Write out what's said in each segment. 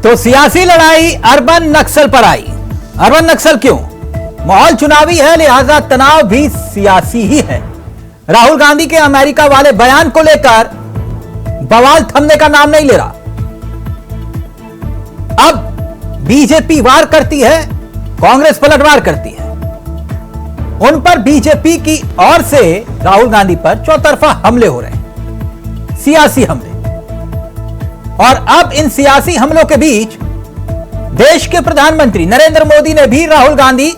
तो सियासी लड़ाई अर्बन नक्सल पर आई। अर्बन नक्सल क्यों? माहौल चुनावी है, लिहाजा तनाव भी सियासी ही है। राहुल गांधी के अमेरिका वाले बयान को लेकर बवाल थमने का नाम नहीं ले रहा। अब बीजेपी वार करती है, कांग्रेस पलटवार करती है। उन पर बीजेपी की ओर से राहुल गांधी पर चौतरफा हमले हो रहे हैं, सियासी हमले। और अब इन सियासी हमलों के बीच देश के प्रधानमंत्री नरेंद्र मोदी ने भी राहुल गांधी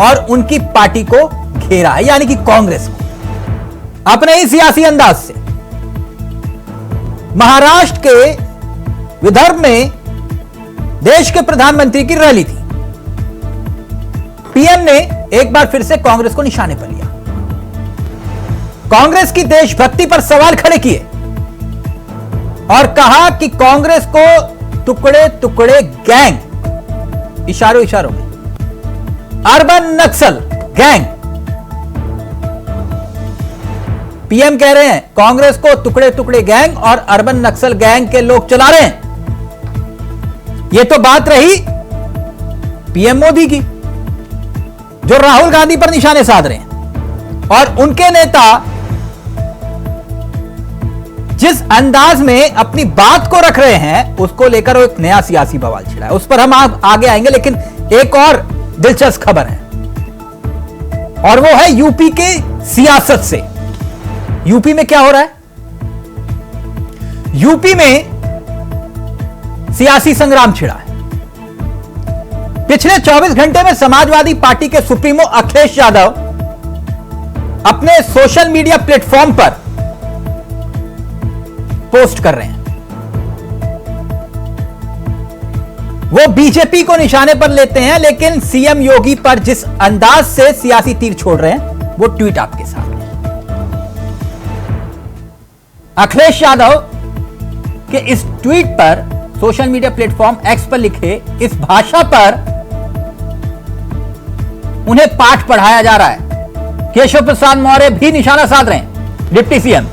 और उनकी पार्टी को घेरा है, यानी कि कांग्रेस को, अपने ही सियासी अंदाज से। महाराष्ट्र के विदर्भ में देश के प्रधानमंत्री की रैली थी। पीएम ने एक बार फिर से कांग्रेस को निशाने पर लिया, कांग्रेस की देशभक्ति पर सवाल खड़े किए और कहा कि कांग्रेस को टुकड़े टुकड़े गैंग, इशारों इशारों में अर्बन नक्सल गैंग। पीएम कह रहे हैं कांग्रेस को टुकड़े टुकड़े गैंग और अर्बन नक्सल गैंग के लोग चला रहे हैं। यह तो बात रही पीएम मोदी की, जो राहुल गांधी पर निशाने साध रहे हैं। और उनके नेता जिस अंदाज में अपनी बात को रख रहे हैं, उसको लेकर एक नया सियासी बवाल छिड़ा है। उस पर हम आगे आएंगे, लेकिन एक और दिलचस्प खबर है, और वो है यूपी के सियासत से। यूपी में क्या हो रहा है? यूपी में सियासी संग्राम छिड़ा है। पिछले 24 घंटे में समाजवादी पार्टी के सुप्रीमो अखिलेश यादव अपने सोशल मीडिया प्लेटफॉर्म पर पोस्ट कर रहे हैं। वो बीजेपी को निशाने पर लेते हैं, लेकिन सीएम योगी पर जिस अंदाज से सियासी तीर छोड़ रहे हैं, वो ट्वीट आपके सामने। अखिलेश यादव के इस ट्वीट पर सोशल मीडिया प्लेटफॉर्म एक्स पर लिखे इस भाषा पर उन्हें पाठ पढ़ाया जा रहा है। केशव प्रसाद मौर्य भी निशाना साध रहे हैं, डिप्टी सीएम।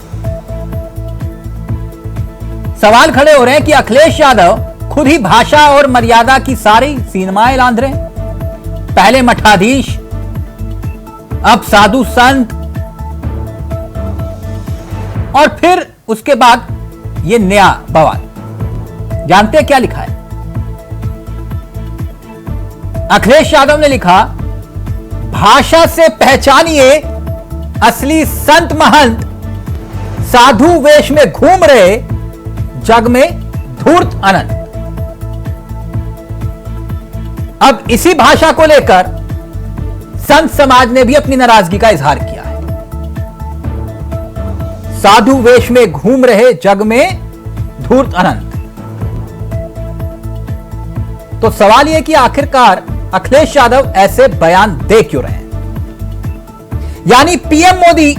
सवाल खड़े हो रहे हैं कि अखिलेश यादव खुद ही भाषा और मर्यादा की सारी सीमाएं लांघ रहे हैं। पहले मठाधीश, अब साधु संत, और फिर उसके बाद यह नया बवाल। जानते हैं क्या लिखा है? अखिलेश यादव ने लिखा, भाषा से पहचानिए असली संत महंत, साधु वेश में घूम रहे जग में धूर्त अनंत। अब इसी भाषा को लेकर संत समाज ने भी अपनी नाराजगी का इजहार किया है। साधु वेश में घूम रहे जग में धूर्त अनंत। तो सवाल यह कि आखिरकार अखिलेश यादव ऐसे बयान दे क्यों रहे हैं? यानी पीएम मोदी,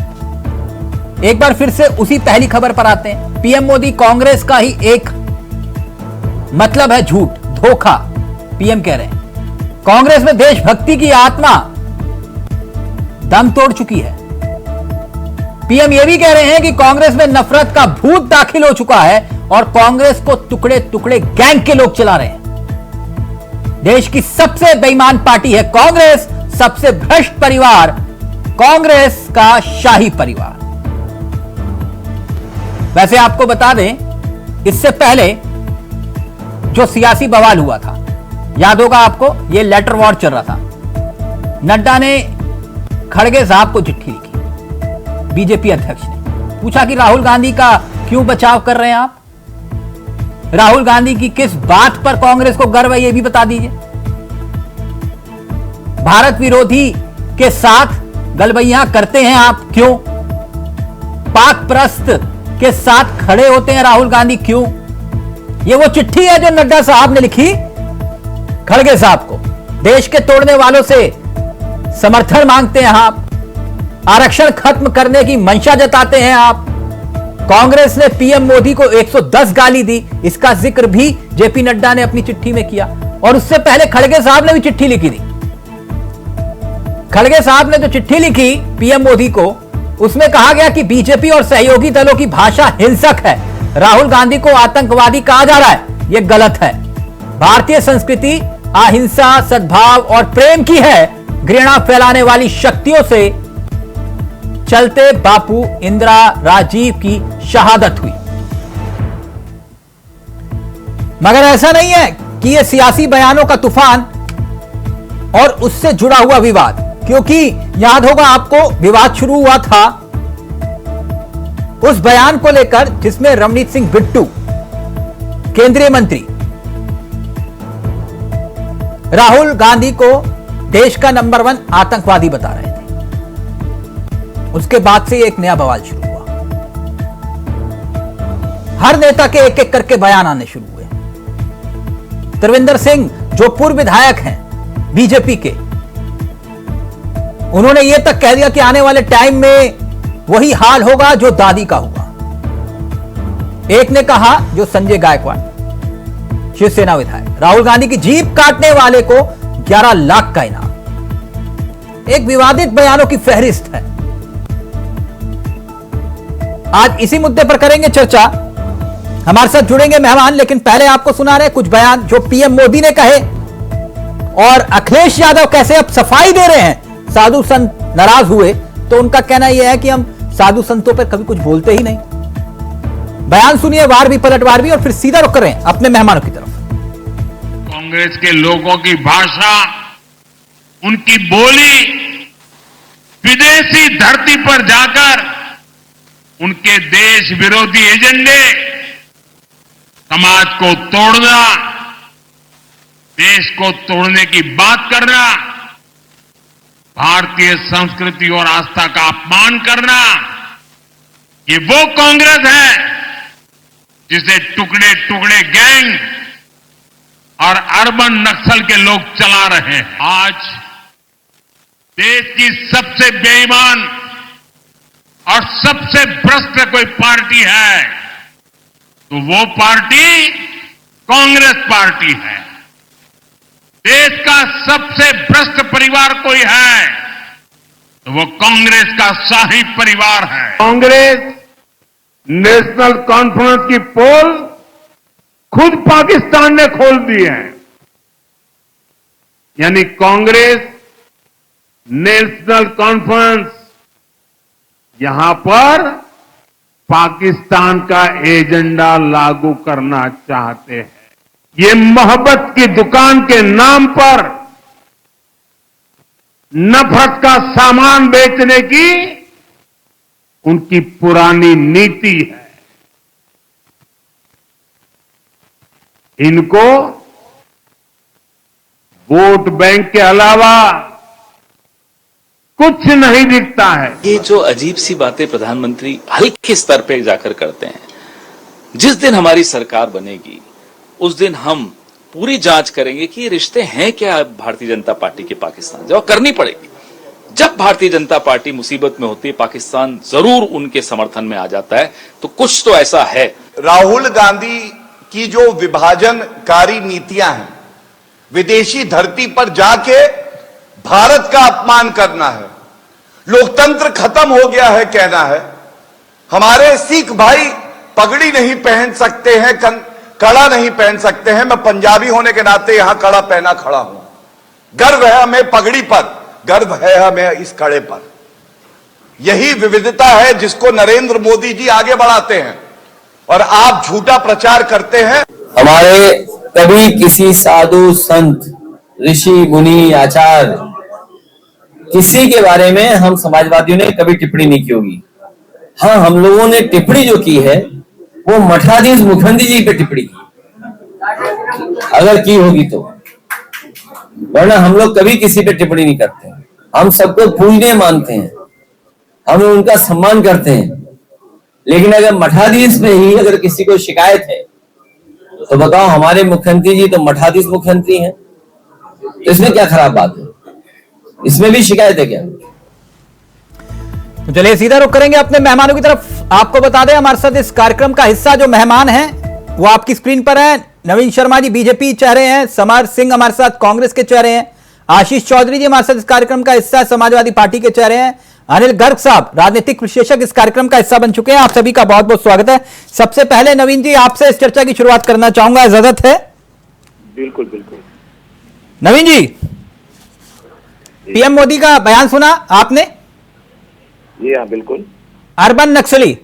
एक बार फिर से उसी पहली खबर पर आते हैं। पीएम मोदी कांग्रेस का ही एक मतलब है झूठ, धोखा। पीएम कह रहे हैं कांग्रेस में देशभक्ति की आत्मा दम तोड़ चुकी है। पीएम यह भी कह रहे हैं कि कांग्रेस में नफरत का भूत दाखिल हो चुका है और कांग्रेस को टुकड़े टुकड़े गैंग के लोग चला रहे हैं। देश की सबसे बेईमान पार्टी है कांग्रेस, सबसे भ्रष्ट परिवार कांग्रेस का शाही परिवार। वैसे आपको बता दें, इससे पहले जो सियासी बवाल हुआ था, याद होगा आपको, यह लेटर वॉर चल रहा था। नड्डा ने खड़गे साहब को चिट्ठी लिखी, बीजेपी अध्यक्ष ने पूछा कि राहुल गांधी का क्यों बचाव कर रहे हैं आप? राहुल गांधी की किस बात पर कांग्रेस को गर्व है, यह भी बता दीजिए। भारत विरोधी के साथ गलबैया करते हैं आप, क्यों? पाक प्रस्त के साथ खड़े होते हैं राहुल गांधी, क्यों? यह वो चिट्ठी है जो नड्डा साहब ने लिखी खड़गे साहब को। देश के तोड़ने वालों से समर्थन मांगते हैं आप, आरक्षण खत्म करने की मंशा जताते हैं आप। कांग्रेस ने पीएम मोदी को 110 गाली दी, इसका जिक्र भी जेपी नड्डा ने अपनी चिट्ठी में किया। और उससे पहले खड़गे साहब ने भी चिट्ठी लिखी थी। खड़गे साहब ने जो चिट्ठी लिखी पीएम मोदी को, उसमें कहा गया कि बीजेपी और सहयोगी दलों की भाषा हिंसक है, राहुल गांधी को आतंकवादी कहा जा रहा है, यह गलत है। भारतीय संस्कृति अहिंसा, सद्भाव और प्रेम की है। घृणा फैलाने वाली शक्तियों से चलते बापू इंदिरा राजीव की शहादत हुई। मगर ऐसा नहीं है कि यह सियासी बयानों का तूफान और उससे जुड़ा हुआ विवाद, क्योंकि याद होगा आपको विवाद शुरू हुआ था उस बयान को लेकर जिसमें रमनीत सिंह बिट्टू केंद्रीय मंत्री राहुल गांधी को देश का नंबर 1 आतंकवादी बता रहे थे। उसके बाद से एक नया बवाल शुरू हुआ। हर नेता के एक एक करके बयान आने शुरू हुए। त्रिवेंद्र सिंह जो पूर्व विधायक हैं बीजेपी के, उन्होंने यह तक कह दिया कि आने वाले टाइम में वही हाल होगा जो दादी का हुआ। एक ने कहा जो संजय गायकवाड़ शिवसेना विधायक, राहुल गांधी की जीप काटने वाले को 11 लाख का इनाम। एक विवादित बयानों की फहरिस्त है। आज इसी मुद्दे पर करेंगे चर्चा। हमारे साथ जुड़ेंगे मेहमान, लेकिन पहले आपको सुना रहे कुछ बयान जो पीएम मोदी ने कहे और अखिलेश यादव कैसे अब सफाई दे रहे हैं। साधु संत नाराज हुए तो उनका कहना यह है कि हम साधु संतों पर कभी कुछ बोलते ही नहीं। बयान सुनिए, वार भी पलटवार भी, और फिर सीधा रुक करें अपने मेहमानों की तरफ। कांग्रेस के लोगों की भाषा, उनकी बोली विदेशी धरती पर जाकर उनके देश विरोधी एजेंडे, समाज को तोड़ना, देश को तोड़ने की बात करना, भारतीय संस्कृति और आस्था का अपमान करना, ये वो कांग्रेस है जिसे टुकड़े टुकड़े गैंग और अर्बन नक्सल के लोग चला रहे हैं। आज देश की सबसे बेईमान और सबसे भ्रष्ट कोई पार्टी है तो वो पार्टी कांग्रेस पार्टी है। देश का सबसे भ्रष्ट परिवार कोई है तो वो कांग्रेस का शाही परिवार है। कांग्रेस नेशनल कॉन्फ्रेंस की पोल खुद पाकिस्तान ने खोल दी है, यानी कांग्रेस नेशनल कॉन्फ्रेंस यहां पर पाकिस्तान का एजेंडा लागू करना चाहते हैं। ये मोहब्बत की दुकान के नाम पर नफरत का सामान बेचने की उनकी पुरानी नीति है। इनको वोट बैंक के अलावा कुछ नहीं दिखता है। ये जो अजीब सी बातें प्रधानमंत्री हल्के स्तर पे जाकर करते हैं, जिस दिन हमारी सरकार बनेगी उस दिन हम पूरी जांच करेंगे कि ये रिश्ते हैं क्या भारतीय जनता पार्टी के पाकिस्तान से, और करनी पड़ेगी। जब भारतीय जनता पार्टी मुसीबत में होती है, पाकिस्तान जरूर उनके समर्थन में आ जाता है, तो कुछ तो ऐसा है। राहुल गांधी की जो विभाजनकारी नीतियां हैं, विदेशी धरती पर जाके भारत का अपमान करना है, लोकतंत्र खत्म हो गया है कहना है, हमारे सिख भाई पगड़ी नहीं पहन सकते हैं, कड़ा नहीं पहन सकते हैं। मैं पंजाबी होने के नाते यहां कड़ा पहना खड़ा हूं। गर्व है हमें पगड़ी पर, गर्व है हमें इस कड़े पर। यही विविधता है जिसको नरेंद्र मोदी जी आगे बढ़ाते हैं और आप झूठा प्रचार करते हैं। हमारे कभी किसी साधु संत ऋषि मुनि आचार्य किसी के बारे में हम समाजवादियों ने कभी टिप्पणी नहीं की होगी। हाँ, हम लोगों ने टिप्पणी जो की है वो मठाधीश मुखर्जी जी पे टिप्पणी की, अगर की होगी तो, वरना हम लोग कभी किसी पे टिप्पणी नहीं करते। हम सबको पूजनीय मानते हैं, हम उनका सम्मान करते हैं, लेकिन अगर मठाधीश में ही अगर किसी को शिकायत है तो बताओ, हमारे मुख्यमंत्री जी तो मठाधीश मुख्यमंत्री हैं, तो इसमें क्या खराब बात है? इसमें भी शिकायत है क्या? तो चलिए सीधा रुख करेंगे अपने मेहमानों की तरफ। आपको बता दें हमारे साथ इस कार्यक्रम का हिस्सा जो मेहमान हैं वो आपकी स्क्रीन पर है। नवीन शर्मा जी बीजेपी चेहरे हैं, समर सिंह हमारे साथ कांग्रेस के चेहरे हैं, आशीष चौधरी जी हमारे साथ इस कार्यक्रम का हिस्सा समाजवादी पार्टी के चेहरे हैं, अनिल गर्ग साहब राजनीतिक विश्लेषक इस कार्यक्रम का हिस्सा बन चुके हैं। आप सभी का बहुत बहुत स्वागत है। सबसे पहले नवीन जी आपसे इस चर्चा की शुरुआत करना चाहूंगा, इजाजत है? बिल्कुल बिल्कुल। नवीन जी, पीएम मोदी का बयान सुना आपने? जी हाँ बिल्कुल। अर्बन नक्सली,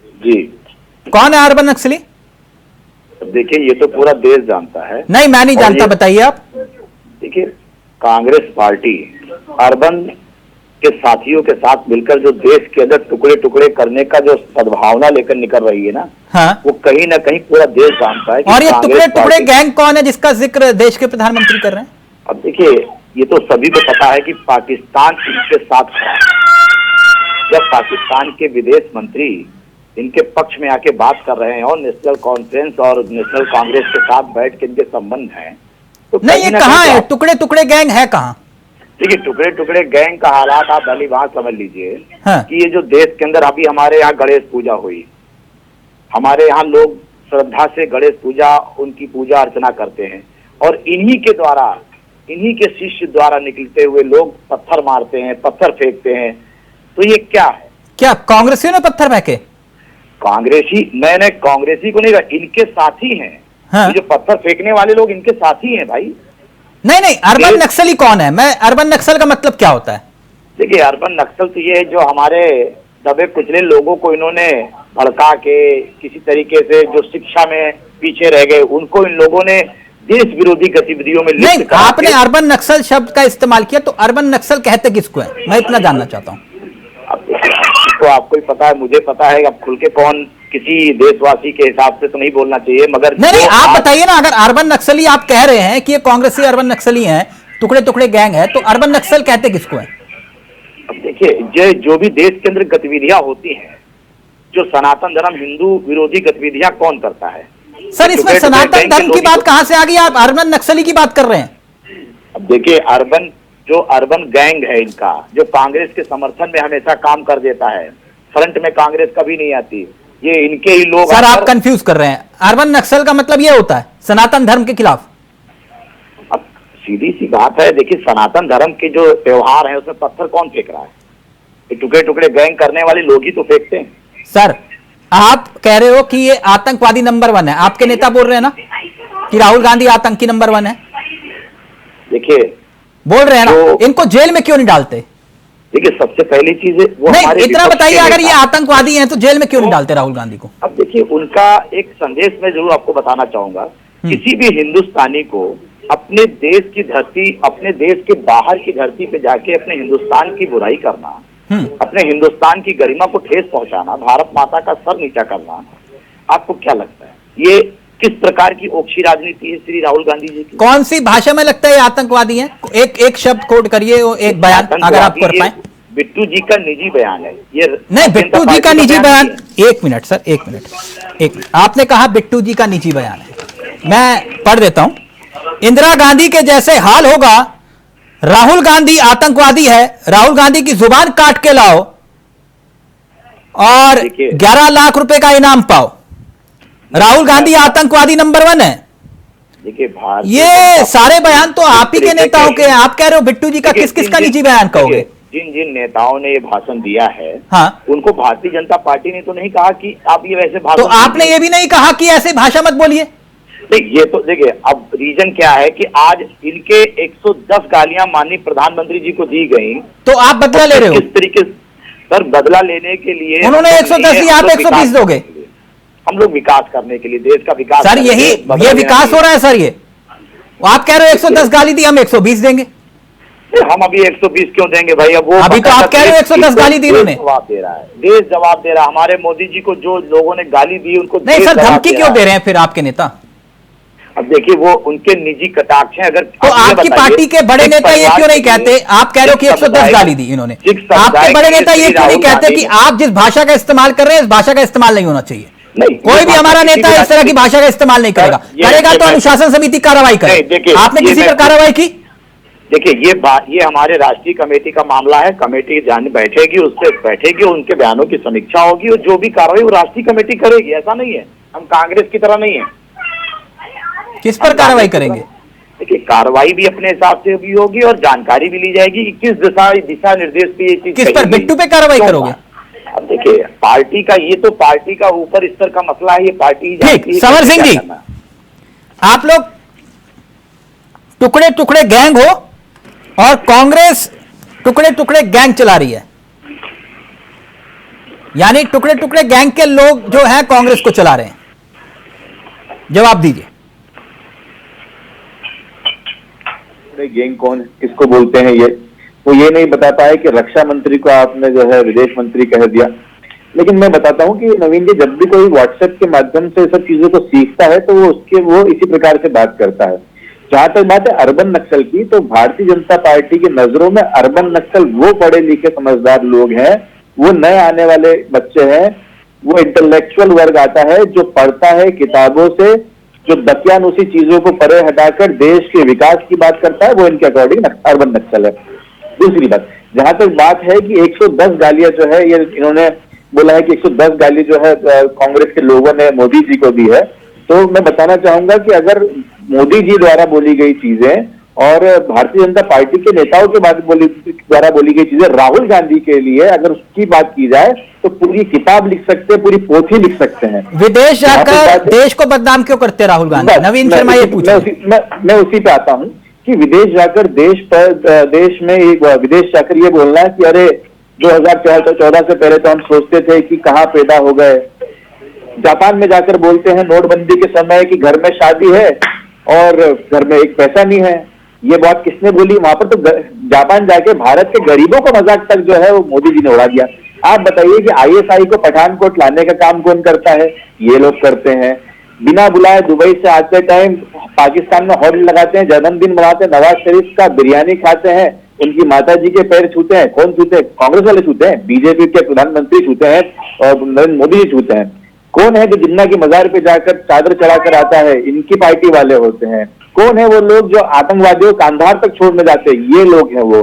जी कौन है अर्बन नक्सली? अब देखिए, ये तो पूरा देश जानता है। नहीं, मैं नहीं और जानता, ये- बताइए आप। देखिए, कांग्रेस पार्टी अर्बन के साथियों के साथ मिलकर जो देश के अंदर टुकड़े टुकड़े करने का जो सद्भावना लेकर निकल रही है ना, हाँ, वो कहीं ना कहीं पूरा देश जानता है कि और ये कांग्रेस टुकड़े टुकड़े पार्टी- गैंग कौन है जिसका जिक्र देश के प्रधानमंत्री कर रहे हैं? अब देखिए, ये तो सभी को पता है कि पाकिस्तान इसके साथ खड़ा है। जब पाकिस्तान के विदेश मंत्री इनके पक्ष में आके बात कर रहे हैं और नेशनल कॉन्फ्रेंस और नेशनल कांग्रेस के साथ बैठ के इनके संबंध हैं, तो नहीं, ये कहीं ना कहाँ कहीं है? तो- टुकड़े टुकड़े गैंग है कहाँ? देखिए, टुकड़े टुकड़े गैंग का हालात आप पहली बात समझ लीजिए हाँ। कि ये जो देश के अंदर अभी हमारे यहाँ गणेश पूजा हुई, हमारे यहाँ लोग श्रद्धा से गणेश पूजा उनकी पूजा अर्चना करते हैं और इन्हीं के द्वारा, इन्हीं के शिष्य द्वारा निकलते हुए लोग पत्थर मारते हैं, पत्थर फेंकते हैं। तो ये क्या है? क्या कांग्रेसियों ने पत्थर फेंके? कांग्रेसी, मैंने कांग्रेसी को नहीं कहा, इनके साथी हैं। हाँ। ये जो पत्थर फेंकने वाले लोग इनके साथी हैं भाई। नहीं नहीं, अर्बन ये- नक्सली कौन है? मैं अर्बन नक्सल का मतलब क्या होता है? देखिए, अर्बन नक्सल तो ये है जो हमारे दबे कुचले लोगों को इन्होंने भड़का के किसी तरीके से जो शिक्षा में पीछे रह गए उनको इन लोगों ने देश विरोधी गतिविधियों में नहीं, लिप्त करा आपने के- अर्बन नक्सल शब्द का इस्तेमाल किया, तो अर्बन नक्सल कहते किसको है? मैं इतना जानना चाहता हूँ। तो आपको ही पता है, मुझे पता है, अब खुल के कौन किसी देशवासी के हिसाब से तो नहीं बोलना चाहिए, मगर नहीं नहीं, जो आप आज- बताइए ना, अगर अर्बन नक्सली आप कह रहे हैं कि ये कांग्रेसी अर्बन नक्सली हैं, टुकड़े टुकड़े गैंग है, तो अर्बन नक्सल कहते किसको है? अब देखिए, जो भी देश के अंदर गतिविधियां होती हैं, जो सनातन धर्म हिंदू विरोधी गतिविधियां कौन करता है? सर, इसमें टुकड़े-टुकड़े सनातन गैंग के धर्म की लोग बात ही कहां से आ गई? आप अर्बन नक्सली की बात कर रहे हैं। अब देखिए, अर्बन गैंग है इनका, जो कांग्रेस के समर्थन में हमेशा काम कर देता है, फ्रंट में कांग्रेस कभी नहीं आती, ये इनके ही लोग सर, आप आकर- कंफ्यूज कर रहे हैं। अर्बन नक्सल का मतलब ये होता है सनातन धर्म के खिलाफ। अब सीधी सी बात है, देखिए, सनातन धर्म के जो त्योहार है उसमें पत्थर कौन फेंक रहा है? ये टुकड़े टुकड़े गैंग करने वाले लोग ही तो फेंकते हैं। सर, आप कह रहे हो कि ये आतंकवादी नंबर 1 है, आपके नेता बोल रहे हैं ना कि राहुल गांधी आतंकी नंबर 1 है, देखिए बोल रहे हैं ना? तो- इनको जेल में क्यों नहीं डालते? देखिए, सबसे पहली चीज है वो नहीं, हमारे इतना विपक्ष बताइए, के अगर ये नेता- आतंकवादी हैं तो जेल में क्यों नहीं डालते राहुल गांधी को? अब देखिए, उनका एक संदेश मैं जरूर आपको बताना चाहूंगा। किसी भी हिंदुस्तानी को अपने देश की धरती, अपने देश के बाहर की धरती पे जाके अपने हिंदुस्तान की बुराई करना, अपने हिंदुस्तान की गरिमा को ठेस पहुंचाना, भारत माता का सर नीचा करना, आपको क्या लगता है ये किस प्रकार की ओछी राजनीति है श्री राहुल गांधी जी की? कौन सी भाषा में लगता है ये आतंकवादी हैं? एक शब्द कोट करिए, एक बयान अगर आप कर ये पाए। बिट्टू जी का निजी बयान है ये। नहीं, बिट्टू जी का निजी बयान, नहीं है। एक मिनट सर, एक मिनट। आपने कहा बिट्टू जी का निजी बयान है, मैं पढ़ देता हूं। इंदिरा गांधी के जैसे हाल होगा, राहुल गांधी आतंकवादी है, राहुल गांधी की जुबान काट के लाओ और देखिए- 11 लाख रुपए का इनाम पाओ। राहुल गांधी आतंकवादी नंबर 1 है। देखिए, भारत ये सारे बयान तो आप ही के नेताओं के हैं। आप कह रहे हो बिट्टू जी का देखिए, किस किस का जिन- निजी बयान कहोगे? जिन जिन नेताओं ने ये भाषण दिया है, हाँ, उनको भारतीय जनता पार्टी ने तो नहीं कहा कि आप ये वैसे भाषण तो आपने ये भी नहीं कहा कि ऐसे भाषा मत बोलिए। नहीं, ये तो देखिए, अब रीजन क्या है कि आज इनके 110 गालियां माननीय प्रधानमंत्री जी को दी गई, तो आप बदला ले रहे हो। किस तरीके से सर बदला लेने के लिए उन्होंने हम लोग 110 नहीं है, दिया, हम आप लोग 120 विकास दोगे। करने के लिए। हम लोग विकास करने के लिए, देश का विकास सर करेंगे, यही बदला ये लेना विकास नहीं। हो रहा है सर। ये आप कह रहे हो 110 गाली दी, हम 120 देंगे। हम अभी 120 क्यों देंगे भाई? अब वो अभी तो आप कह रहे हो 110 गाली दी उन्होंने। जवाब दे रहा है, देश जवाब दे रहा है। हमारे मोदी जी को जो लोगों ने गाली दी उनको नहीं देश सर, जवाब धमकी दे क्यों रहा दे है। रहे हैं फिर आपके नेता? अब देखिए, वो उनके निजी कटाक्ष हैं। अगर तो आप ये आपकी बताइए, पार्टी के बड़े सिख नेता ये परिवार क्यों नहीं के लिए- कहते? आप कह रहे हो कि सिख 110 समुदाय- गाली दी इन्होंने। सिख समुदाय आपके बड़े के लिए नेता ये श्री क्यों नहीं राहुल कहते गांधी- कि आप जिस भाषा का इस्तेमाल कर रहे हैं इस भाषा का इस्तेमाल नहीं होना चाहिए? नहीं, कोई भी हमारा नेता इस तरह की भाषा का इस्तेमाल नहीं करेगा। करेगा तो अनुशासन समिति कार्रवाई नहीं, करे। देखिए, आपने ये किसी मैं- पर कार्रवाई की? देखिए, ये हमारे राष्ट्रीय कमेटी का मामला है। कमेटी जान बैठेगी, उससे बैठेगी, उनके बयानों की समीक्षा होगी और जो भी कार्रवाई वो राष्ट्रीय कमेटी करेगी। ऐसा नहीं है, हम कांग्रेस की तरह नहीं है। किस पर कार्रवाई करेंगे? देखिए, कार्रवाई भी अपने हिसाब से भी होगी और जानकारी भी ली जाएगी कि किस दिशा निर्देश पे ये चीज किस पर? कही गई। बिट्टू पे कार्रवाई क्यों? करोगे? अब देखिए, पार्टी का ये तो पार्टी का ऊपर स्तर का मसला है, ये पार्टी ही जानती ठीक, है संवर कैसे सिंह क्या जी, करना है। आप लोग टुकड़े टुकड़े गैंग हो और कांग्रेस टुकड़े टुकड़े गैंग चला रही है, यानी टुकड़े टुकड़े गैंग के लोग जो हैं कांग्रेस को चला रहे हैं? जवाब दीजिए। गैंग कौन किसको बोलते हैं वो ये नहीं बता पाए कि रक्षा मंत्री को आपने जो है विदेश मंत्री कह दिया। लेकिन मैं बताता हूं कि नवीन जी जब भी कोई व्हाट्सएप के माध्यम से सब चीजों को सीखता है तो वो इसी प्रकार से बात करता है। जहां तक बात है अर्बन नक्सल की, तो भारतीय जनता पार्टी की नजरों में अर्बन नक्सल वो पढ़े लिखे समझदार लोग हैं, वो नए आने वाले बच्चे हैं, वो इंटेलेक्चुअल वर्ग आता है जो पढ़ता है किताबों से, जो दकियानुसी चीजों को परे हटाकर देश के विकास की बात करता है, वो इनके अकॉर्डिंग अर्बन नक्सल है। दूसरी बात, जहां तक बात है कि 110 गालियां जो है ये इन्होंने बोला है कि 110 गाली जो है कांग्रेस के लोगों ने मोदी जी को दी है, तो मैं बताना चाहूंगा कि अगर मोदी जी द्वारा बोली गई चीजें और भारतीय जनता पार्टी के नेताओं के द्वारा बोली गई चीजें राहुल गांधी के लिए अगर उसकी बात की जाए तो पूरी किताब लिख सकते हैं, पूरी पोथी लिख सकते हैं। विदेश जाकर देश को बदनाम क्यों करते हैं राहुल गांधी? नवीन शर्मा ये पूछ रहे हैं। मैं उसी पे आता हूं कि विदेश जाकर देश में विदेश जाकर ये बोलना है कि अरे 2014 से पहले तो हम सोचते थे कि कहां पैदा हो गए। जापान में जाकर बोलते हैं नोटबंदी के समय कि घर में शादी है और घर में एक पैसा नहीं है। ये बात किसने बोली? वहां पर तो जापान जाके भारत के गरीबों को मजाक तक जो है वो मोदी जी ने उड़ा दिया। आप बताइए कि आईएसआई को पठानकोट लाने का काम कौन करता है? ये लोग करते हैं। बिना बुलाए दुबई से आते टाइम पाकिस्तान में हॉर्न लगाते हैं, जन्मदिन मनाते हैं, नवाज शरीफ का बिरयानी खाते हैं, उनकी माता जी के पैर छूते हैं। कौन छूते हैं? कांग्रेस वाले छूते हैं, बीजेपी के प्रधानमंत्री छूते हैं और नरेंद्र मोदी जी छूते हैं। कौन है जो जिन्ना की मजार पे जाकर चादर चढ़ाकर आता है? इनकी पार्टी वाले होते हैं। कौन है वो लोग जो आतंकवादियों को कांधार तक छोड़ने जाते हैं? ये लोग हैं वो।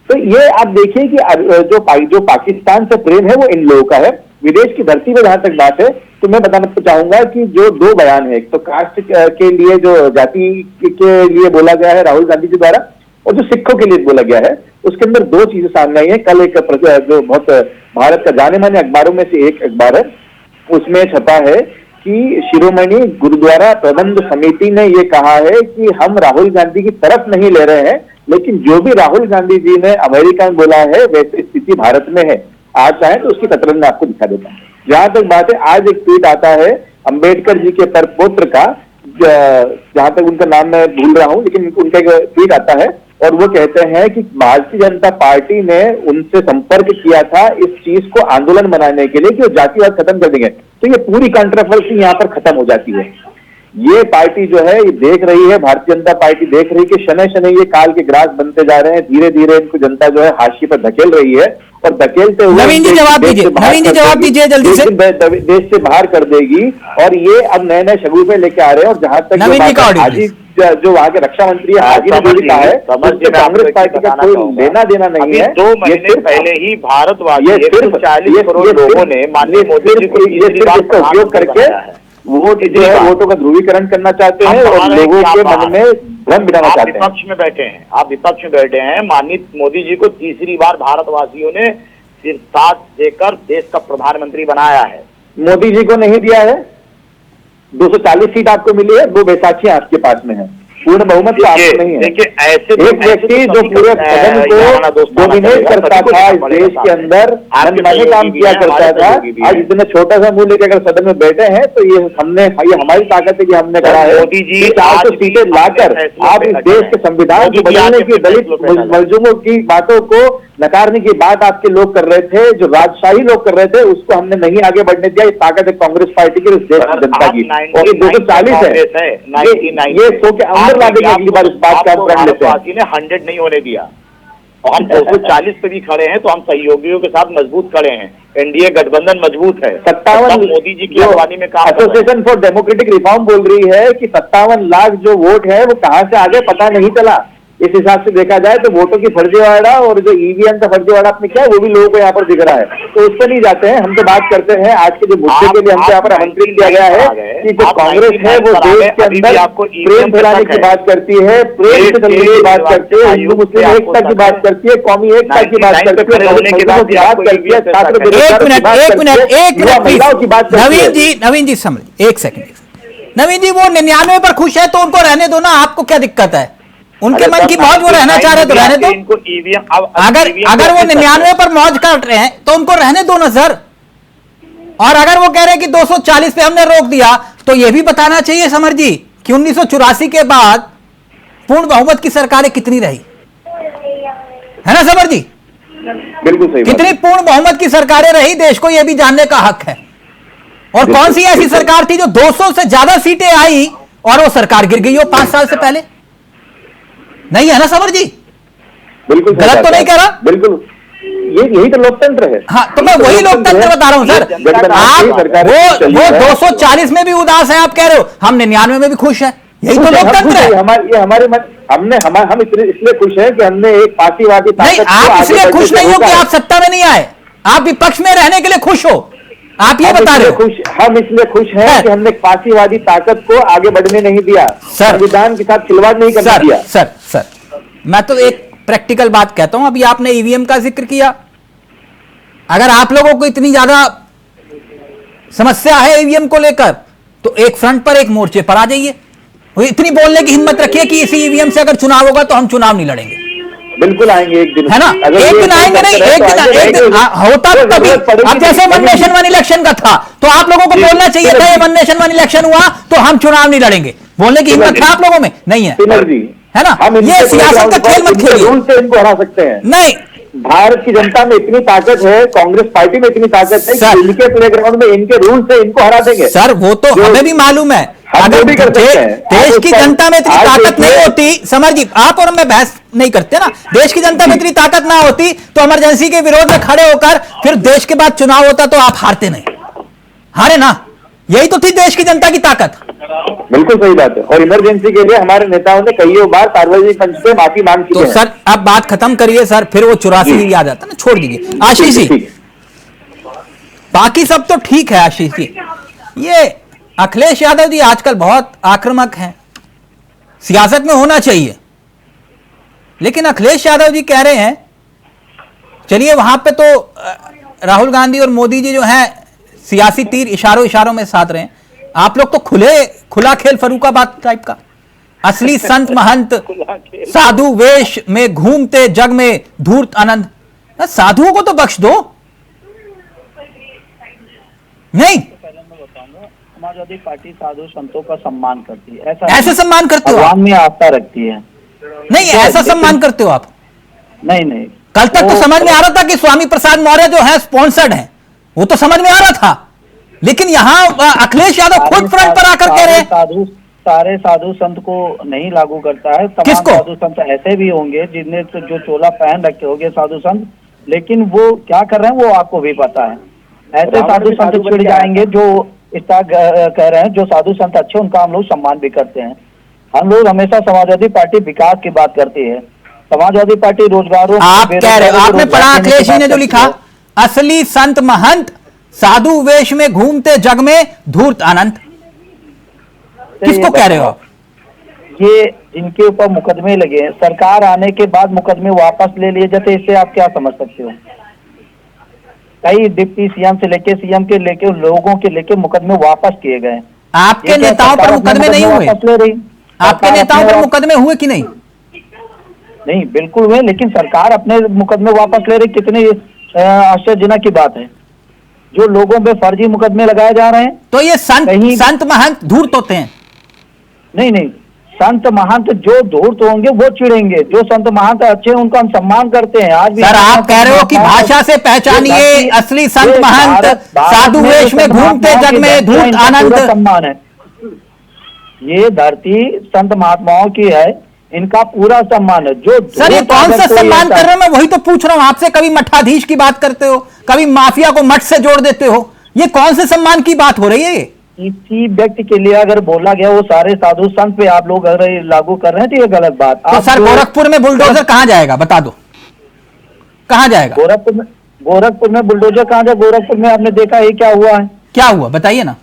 तो ये आप देखिए कि जो पाकिस्तान से प्रेम है वो इन लोगों का है। विदेश की धरती पर जहां तक बात है तो मैं बताना चाहूंगा कि जो 2 बयान है, एक तो कास्ट के लिए जो जाति के लिए बोला गया है राहुल गांधी जी द्वारा और जो सिखों के लिए बोला गया है, उसके अंदर 2 चीजें सामने आई है। कल एक जो बहुत भारत का जाने माने अखबारों में से एक अखबार है, उसमें छपा है कि शिरोमणि गुरुद्वारा प्रबंध समिति ने ये कहा है कि हम राहुल गांधी की तरफ नहीं ले रहे हैं, लेकिन जो भी राहुल गांधी जी ने अमेरिका में बोला है वैसी स्थिति भारत में है। आज चाहे तो उसकी कतरन में आपको दिखा देता हूं। जहां तक बात है, आज एक ट्वीट आता है अंबेडकर जी के परपौत्र का, जहां तक उनका नाम मैं भूल रहा हूं, लेकिन उनका एक ट्वीट आता है और वो कहते हैं कि भारतीय जनता पार्टी ने उनसे संपर्क किया था इस चीज को आंदोलन बनाने के लिए कि वो जातिवाद खत्म कर देंगे। तो ये पूरी कंट्रोवर्सी यहाँ पर खत्म हो जाती है। ये पार्टी जो है ये देख रही है, भारतीय जनता पार्टी देख रही है कि शनै शनै ये काल के ग्रास बनते जा रहे हैं। धीरे धीरे इनको जनता जो है हाशिए पर धकेल रही है और धकेलते हुए नवीन जी जवाब दीजिए जल्दी से। देश से बाहर कर देगी और ये अब नए नए शगुफे लेके आ रहे हैं। और जहां तक हाजी जो वहां के रक्षा मंत्री हाजी ने कहा है कांग्रेस पार्टी का कोई लेना देना नहीं है। 2 महीने पहले ही भारतवासी 140 करोड़ लोगों ने माननीय मोदी जी को इसका उपयोग करके वोट जो है वोटों का ध्रुवीकरण करना चाहते हैं और लोगों के मन में भ्रम बिठाना चाहते हैं। विपक्ष में बैठे हैं, आप विपक्ष में बैठे हैं। माननीय मोदी जी को तीसरी बार भारतवासियों ने सिर्फ साथ देकर देश का प्रधानमंत्री बनाया है। मोदी जी को नहीं दिया है। 240 सीट आपको मिली है, 2 बैसाखियां आपके पास में है, पूर्ण बहुमत तो आपको नहीं है। देखिए ऐसे एक व्यक्ति जो पूरे सदन को डोमिनेट करता था इस देश के अंदर, मनमाने काम किया करता था, आज इतना छोटा सा मुंह लेकर अगर सदन में बैठे हैं तो ये हमारी ताकत है कि हमने करा है। मोदी जी 400 सीटें लाकर आप इस देश के संविधान को बदलने की, दलित मजलूमों की बातों को नकारने की बात आपके लोग कर रहे थे, जो राजशाही लोग कर रहे थे, उसको हमने नहीं आगे बढ़ने दिया। ये ताकत है कांग्रेस पार्टी की, देश की जनता की। और ये 240 है, ये सो के अंदर ला देंगे अगली बार इस बात का प्रण लेते हैं। 100 नहीं होने दिया और हम 240 पे भी खड़े हैं तो हम सहयोगियों के साथ मजबूत खड़े हैं। एनडीए गठबंधन मजबूत है। 57 मोदी जी की अगवानी में काम एसोसिएशन फॉर डेमोक्रेटिक रिफॉर्म बोल रही है कि 57 लाख जो वोट है वो कहां से आगे पता नहीं चला। इस हिसाब से देखा जाए तो वोटों की फर्जीवाड़ा और जो ईवीएम का फर्जीवाड़ा आपने किया वो भी लोगों को यहाँ पर दिख रहा है। तो उस पर नहीं जाते हैं, हम तो बात करते हैं आज के जो मुद्दे के लिए हमसे यहाँ पर आमंत्रित किया गया है कि जो कांग्रेस है वो देश के अंदर प्रेम फैलाने की बात करती है, प्रेम से चलने की बात करती है, हिंदू मुस्लिम एकता की बात करती है, कौमी एकता की बात करती है, महिलाओं की बात करती है, छात्र महिलाओं की बात करती है। नवीन जी समझ, एक सेकंड। नवीन जी वो 99 पर खुश है तो उनको रहने दो ना, आपको क्या दिक्कत है? उनके मन की मौज, वो रहना चाह रहे तो रहने दो। इनको ईवीएम अगर वो 99 पर मौज काट रहे हैं तो उनको रहने दो ना सर। और अगर वो कह रहे हैं कि 240 पे हमने रोक दिया, तो ये भी बताना चाहिए समर जी कि 1984 के बाद पूर्ण बहुमत की सरकारें कितनी रही, है ना समर जी? बिल्कुल सही बात। कितनी पूर्ण बहुमत की सरकारें रही, देश को यह भी जानने का हक है। और कौन सी ऐसी सरकार थी जो 200 से ज्यादा सीटें आई और वो सरकार गिर गई हो 5 साल से पहले? नहीं है ना समर जी? बिल्कुल सही गलत बात तो नहीं है। कह रहा? बिल्कुल, यही तो लोकतंत्र है। हाँ, तो मैं वही लोकतंत्र बता रहा हूं सर। आप वो 240 में भी उदास है, आप कह रहे हो हम 99 में भी खुश है, यही तो लोकतंत्र है। हम इसलिए खुश हैं कि हमने एक पार्टीवादी नहीं, आप इसलिए खुश नहीं हो कि आप सत्ता में नहीं आए, आप विपक्ष में रहने के लिए खुश हो, आप ये बता रहे हो। हम इसलिए खुश हैं कि हमने एक पार्टीवादी ताकत को आगे बढ़ने नहीं दिया, संविधान के साथ खिलवाड़ नहीं करने दिया। सर मैं तो एक प्रैक्टिकल बात कहता हूं। अभी आपने ईवीएम का जिक्र किया, अगर आप लोगों को इतनी ज्यादा समस्या है ईवीएम को लेकर, तो एक फ्रंट पर एक मोर्चे पर आ जाइए। इतनी बोलने की हिम्मत रखिए कि इसी ईवीएम से अगर चुनाव होगा तो हम चुनाव नहीं लड़ेंगे। बिल्कुल आएंगे एक दिन, है ना? एक दिन आएंगे नहीं, एक दिन होता तो तभी। अब जैसे वन नेशन वन इलेक्शन का था, तो आप लोगों को बोलना चाहिए था ये वन नेशन वन इलेक्शन हुआ तो हम चुनाव नहीं लड़ेंगे। बोलने की हिम्मत है आप लोगों में? नहीं है, है ना? ये सियासत का खेल मत खेलिए। रूल से इनको हरा सकते हैं। नहीं, भारत की जनता में इतनी ताकत है, कांग्रेस पार्टी में इतनी ताकत है कि इनके प्लेग्राउंड में इनके रूल से इनको हरा देंगे। सर वो तो हमें भी मालूम है। अगर देश की जनता में इतनी ताकत नहीं होती, समर जी आप और मैं बहस नहीं करते ना, देश की जनता में इतनी ताकत ना होती तो इमरजेंसी के विरोध में खड़े होकर फिर देश के बाद चुनाव होता तो आप हारते नहीं, हारे ना? यही तो थी देश की जनता की ताकत। बिल्कुल सही बात है। और इमरजेंसी के लिए हमारे नेताओं ने कई बार सार्वजनिक मंच पे माफी मांग चुके हैं। तो सर अब बात खत्म करिए सर, फिर वो 84 ही याद आता ना, छोड़ दीजिए। आशीष जी, बाकी सब तो ठीक है। आशीष जी, ये अखिलेश यादव जी आजकल बहुत आक्रामक हैं, सियासत में होना चाहिए, लेकिन अखिलेश यादव जी कह रहे हैं, चलिए वहां पे तो राहुल गांधी और मोदी जी जो हैं सियासी तीर इशारों में साध रहे हैं, आप लोग तो खुला खेल फर्रुखाबाद टाइप का। असली संत महंत साधु वेश में घूमते जग में धूर्त आनंद। साधुओं को तो बख्श दो। नहीं, समाजवादी पार्टी साधु संतों का सम्मान करती है, ऐसे सम्मान करते हो? भगवान में आस्था रखती है। नहीं, ऐसा सम्मान करते हो आप? नहीं, कल तक तो समझ में आ रहा था कि स्वामी प्रसाद मौर्य जो है स्पॉन्सर्ड है, वो तो समझ में आ रहा था, लेकिन यहां अखिलेश यादव खुद फ्रंट पर आकर कह रहे हैं सारे साधु संत को नहीं लागू करता है। तमाम किसको? साधु संत ऐसे भी होंगे जिन्हें तो जो चोला पहन रखे होंगे साधु संत, लेकिन वो क्या कर रहे हैं वो आपको भी पता है। ऐसे साधु संत छिड़ जाएंगे जो इसका कह रहे हैं, जो साधु संत अच्छे उनका हम लोग सम्मान भी करते हैं। हम लोग हमेशा समाजवादी पार्टी विकास की बात करती है, समाजवादी पार्टी रोजगारों। आप कह रहे हो, आपने पढ़ा अखिलेश जी ने जो लिखा, असली संत महंत साधु वेश में घूमते जग में धूर्त आनंद। किसको कह रहे हो आप? ये जिनके ऊपर मुकदमे लगे हैं, सरकार आने के बाद मुकदमे वापस ले लिए जाते, इससे आप क्या समझ सकते हो? कई डिप्टी सीएम से लेके सीएम के लेके लोगों के लेके मुकदमे वापस किए गए। आपके नेताओं पर मुकदमे नहीं हुए? आपके नेताओं पर मुकदमे हुए कि नहीं? नहीं, बिल्कुल हुए, लेकिन सरकार अपने मुकदमे वापस ले रही। कितनी आश्चर्यजनक की बात है, जो लोगों पे फर्जी मुकदमे लगाए जा रहे हैं। तो ये संत महंत धूर्त होते हैं? नहीं, संत महंत जो धूर्त होंगे वो चिड़ेंगे, जो संत महंत अच्छे हैं उनका हम सम्मान करते हैं। आज भी सर आप कह रहे हो कि भाषा से पहचानिए असली संत महंत साधु वेश में घूमते जग में धूर्त आनंद। सम्मान है, ये धरती संत महात्माओं की है, इनका पूरा सम्मान है। जो सर ये कौन सा सम्मान कर रहे हैं, मैं वही तो पूछ रहा हूं आपसे। कभी मठाधीश की बात करते हो, कभी माफिया को मठ से जोड़ देते हो, ये कौन से सम्मान की बात हो रही है? किसी व्यक्ति के लिए अगर बोला गया वो सारे साधु संत पे आप लोग अगर लागू कर रहे हैं तो ये गलत बात। तो सर गोरखपुर में बुलडोजर कहां जाएगा, बता दो कहां जाएगा? गोरखपुर में बुलडोजर कहां जाए? गोरखपुर में आपने देखा है क्या हुआ है? क्या हुआ बताइए ना।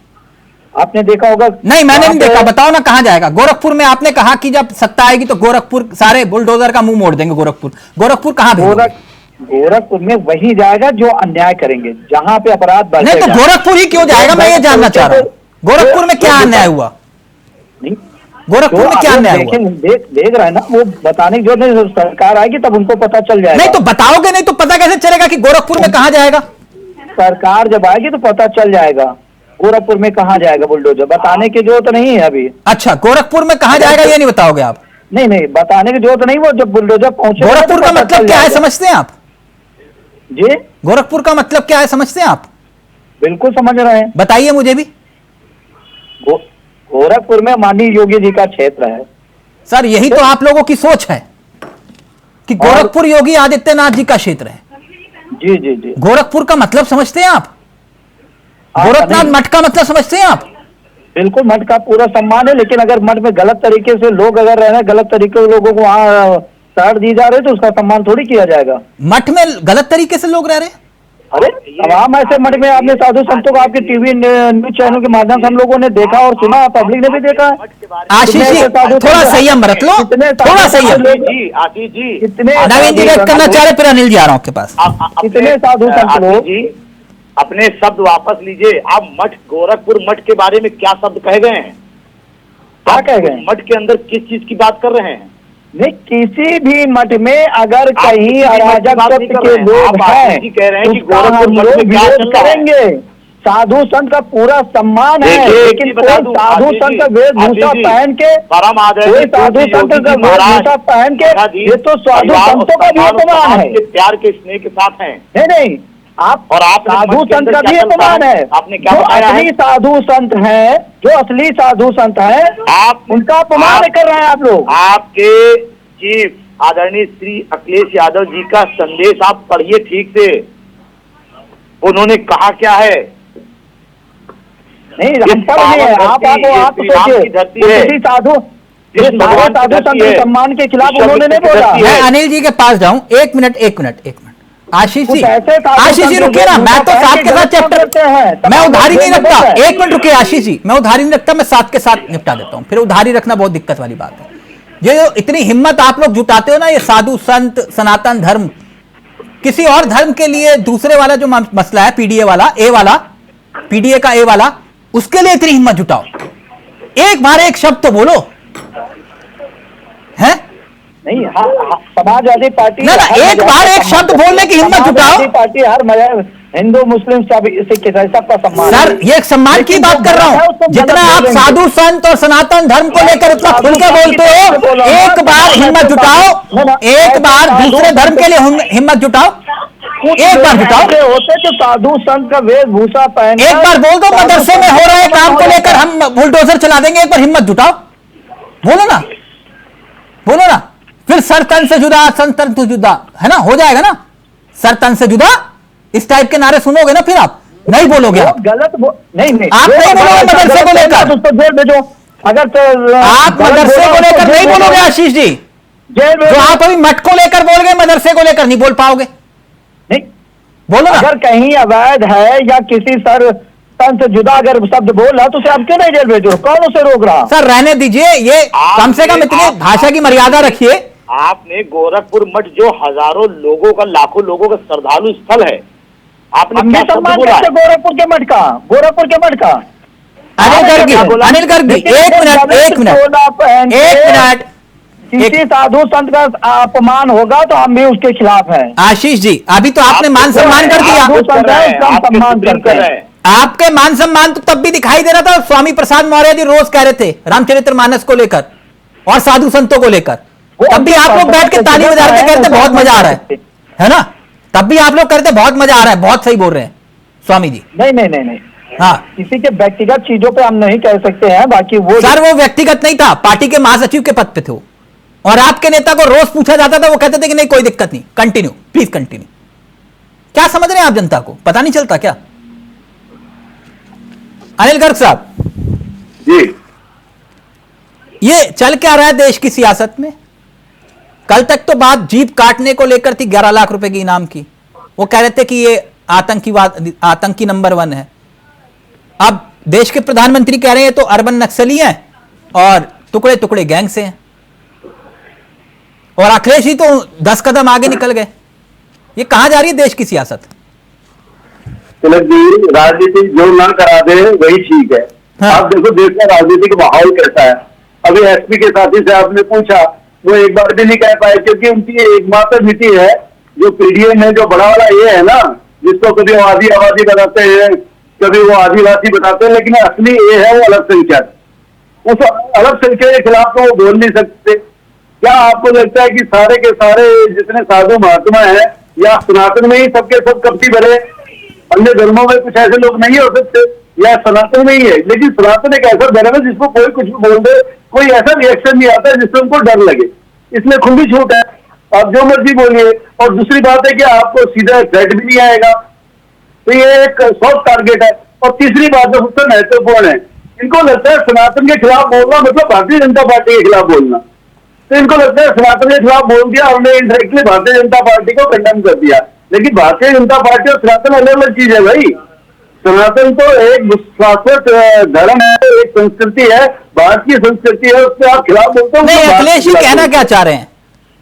आपने देखा होगा? नहीं मैंने नहीं देखा, बताओ ना कहां जाएगा? गोरखपुर में आपने कहा कि जब सत्ता आएगी तो गोरखपुर सारे बुलडोजर का मुंह मोड़ देंगे। गोरखपुर कहां? गोरखपुर में वही जाएगा जो अन्याय करेंगे, जहां पे अपराध बढ़ेगा। नहीं तो गोरखपुर ही क्यों जाएगा, मैं ये जानना चाह रहा हूं। गोरखपुर में क्या अन्याय हुआ? नहीं, गोरखपुर में क्या अन्याय हुआ? देख रहे हैं ना, वो बताने की जरूरत नहीं, सरकार आएगी तब उनको पता चल जाएगा। नहीं तो बताओगे नहीं तो पता कैसे चलेगा कि गोरखपुर में कहां जाएगा? सरकार जब आएगी तो पता चल जाएगा गोरखपुर में कहां जाएगा बुलडोजर। बताने की जरूरत नहीं है अभी। अच्छा, गोरखपुर में कहां जाएगा ये नहीं बताओगे आप? नहीं, बताने की जरूरत नहीं, वो जब बुलडोजर पहुंचे। गोरखपुर का मतलब क्या है समझते हैं आप? जी, गोरखपुर का मतलब क्या है समझते हैं आप? बिल्कुल समझ रहे हैं, बताइए मुझे भी। गोरखपुर में माननीय योगी जी का क्षेत्र है सर, यही तो आप लोगों की सोच है कि गोरखपुर योगी आदित्यनाथ जी का क्षेत्र है। जी जी जी। गोरखपुर का मतलब समझते हैं आप? गोरखनाथ मठ का मतलब समझते हैं आप? बिल्कुल, मठ का पूरा सम्मान है, लेकिन अगर मठ में गलत तरीके से लोग अगर रह रहे हैं, गलत तरीके से लोगों को वहाँ शरण दी जा रही है, तो उसका सम्मान थोड़ी किया जाएगा। मठ में गलत तरीके से लोग रह रहे हैं? अरे तमाम ऐसे मठ में आपने साधु संतों को आपके टीवी न्यूज चैनल के माध्यम से हम लोगों ने देखा और सुना, पब्लिक ने भी देखा है। आशीष जी थोड़ा संयम बरत लो, थोड़ा संयम। आशीष जी, कितने नवीन जी व्यक्त करना चाह रहे, फिर अनिल जी आ रहा हूं आपके पास। कितने साधु संत लोग। जी, अपने शब्द वापस लीजिए। आप मठ, गोरखपुर मठ के बारे में क्या शब्द कह गए हैं? क्या कह गए? मठ के अंदर किस चीज की बात कर रहे हैं? नहीं, किसी भी मठ में अगर कहीं अराजक तत्व के लोग हैं, कह रहे हैं कि उसका गोरखपुर हम मठ लोग में क्या विरोध चल रहा है? करेंगे। साधु संत का पूरा सम्मान है, लेकिन कोई साधु संत का वेशभूषा पहन के, कोई साधु संत का वेशभूषा पहन के, ये तो साधु संतों का भी अपमान है। प्यार के स्नेह के साथ हैं। नहीं, आप और आप साधु संत का भी अपमान है। आपने क्या जो बताया है? असली साधु संत हैं, जो असली साधु संत हैं, आप उनका अपमान कर रहे हैं आप लोग। आपके चीफ आदरणीय श्री अखिलेश यादव जी का संदेश आप पढ़िए ठीक से। उन्होंने कहा क्या है? नहीं, हम पढ़ रहे हैं, आप सोचिए, किसी साधु साधु संत के सम्मान के खिलाफ उन्होंने नहीं बोला। मैं अनिल जी के पास जाऊं, एक मिनट। आशीष जी रुकिए ना, मैं तो साथ के साथ चैप्टर, मैं उधारी नहीं रखता। एक मिनट रुकिए आशीष जी, मैं उधारी नहीं रखता, मैं साथ के साथ निपटा देता हूं। फिर उधारी रखना बहुत दिक्कत वाली बात है। ये जो इतनी हिम्मत आप लोग जुटाते हो ना, ये साधु संत, सनातन धर्म, किसी और धर्म के लिए दूसरे वाला जो मसला है, पीडीए वाला, पीडीए का ए वाला, उसके लिए इतनी हिम्मत जुटाओ। एक बार एक शब्द तो बोलो है। नहीं, समाजवादी पार्टी ना एक बार एक शब्द बोलने की हिम्मत जुटाओ। पार्टी हर हिंदू मुस्लिम सबका सम्मान। सर, ये एक सम्मान की बात कर रहा हूं। जितना आप साधु संत और सनातन धर्म को लेकर इतना खुल के बोलते हो, एक बार हिम्मत जुटाओ, एक बार दूसरे धर्म के लिए हिम्मत जुटाओ, एक बार जुटाओ। होते तो साधु संत का वेशभूषा पहन, एक बार बोल दो मदरसे में हो रहे काम को लेकर हम बुलडोजर चला देंगे। एक बार हिम्मत जुटाओ, बोलो ना। फिर सर तन से जुदा, संत तन से जुदा, है ना, हो जाएगा ना। सर तन से जुदा, इस टाइप के नारे सुनोगे ना, फिर आप नहीं बोलोगे। आप गलत नहीं आप नहीं बोलोगे मदरसे को लेकर, उसको जेल भेजो। अगर आप मदरसे को लेकर नहीं बोलोगे आशीष जी, जो आप अभी मठ को लेकर बोल गए, मदरसे को लेकर नहीं बोल पाओगे। नहीं बोलो ना। अगर कहीं अवैध है या किसी सर तन से जुदा अगर शब्द बोल रहा तो उसे आप क्यों नहीं जेल भेजो? कौन उसे रोक रहा? सर रहने दीजिए, ये कम से कम इतनी भाषा की मर्यादा रखिए। आपने गोरखपुर मठ जो हजारों लोगों का, लाखों लोगों का श्रद्धालु स्थल है, आपने क्या शब्द बोला? गोरखपुर के मठ का अनिल गर्ग, एक मिनट। किसी साधु संत का अपमान होगा तो हम भी उसके खिलाफ हैं। आशीष जी, अभी तो आपने मान सम्मान कर दिया। सम्मान करते हैं। आपके मान सम्मान तो तब भी दिखाई दे रहा था। स्वामी प्रसाद मौर्य जी रोज कह रहे थे रामचरितमानस को लेकर और साधु संतों को लेकर, तब भी आप लोग बैठ के ताली बजाते कहते बहुत मजा आ रहा है ना। तब भी आप लोग कहते बहुत मजा आ रहा है, बहुत सही बोल रहे हैं स्वामी जी। नहीं, हाँ, किसी के व्यक्तिगत चीजों पे हम नहीं कह सकते हैं। बाकी वो सर, वो व्यक्तिगत नहीं था, पार्टी के महासचिव के पद पे थे वो, और आपके नेता को रोज पूछा जाता था, वो कहते थे कि नहीं कोई दिक्कत नहीं, कंटिन्यू, प्लीज कंटिन्यू। क्या समझ रहे हैं आप? जनता को पता नहीं चलता क्या? अनिल गर्ग साहब जी, ये चल क्या रहा है देश की सियासत में? कल तक तो बात जीप काटने को लेकर थी, 11 लाख रुपए की इनाम की। वो कह रहे थे कि ये आतंकी नंबर 1 है। अब देश के प्रधानमंत्री कह रहे हैं तो अर्बन नक्सली हैं और टुकड़े टुकड़े गैंग से हैं, और अखिलेश ही तो 10 कदम आगे निकल गए। ये कहां जा रही है देश की सियासत? तिलक जी, राजनीति जो ना करा दे वही ठीक है। हाँ। आप देखो देश का राजनीतिक माहौल कैसा है। अभी एसपी के साथी से आपने पूछा, वो एक बार भी नहीं कह पाए, क्योंकि उनकी एकमात्र नीति है जो पीडीए में जो बड़ा वाला ये है ना, जिसको कभी वो आदि आबादी बताते हैं, कभी वो आदिवासी बताते हैं, लेकिन असली ये है वो अल्पसंख्यक। उस अल्पसंख्यक के खिलाफ तो वो बोल नहीं सकते। क्या आपको लगता है कि सारे के सारे जितने साधु महात्मा हैं या सनातन में ही सबके सब कपटी भरे, अन्य धर्मों में कुछ ऐसे लोग नहीं हो सकते, या सनातन में ही है? लेकिन सनातन एक ऐसा धर्म है जिसको कोई कुछ भी बोल दे, कोई ऐसा रिएक्शन नहीं आता जिससे उनको डर लगे, इसमें खुली छूट है, आप जो मर्जी बोलिए। और दूसरी बात है कि आपको सीधा थ्रेट भी नहीं आएगा, तो ये एक सॉफ्ट टारगेट है। और तीसरी बात जो सबसे महत्वपूर्ण है, इनको लगता है सनातन के खिलाफ बोलना मतलब भारतीय जनता पार्टी के खिलाफ बोलना। तो इनको लगता है सनातन के खिलाफ बोल दिया हमने, इनडायरेक्टली भारतीय जनता पार्टी को कंडेम कर दिया। लेकिन भारतीय जनता पार्टी और सनातन अलग अलग चीज है भाई। सनातन तो एक शाश्वत धर्म है, एक संस्कृति है, भारतीय संस्कृति है, उससे आप खिलाफ बोलते हो। नहीं, अखिलेश जी कहना क्या चाह रहे हैं?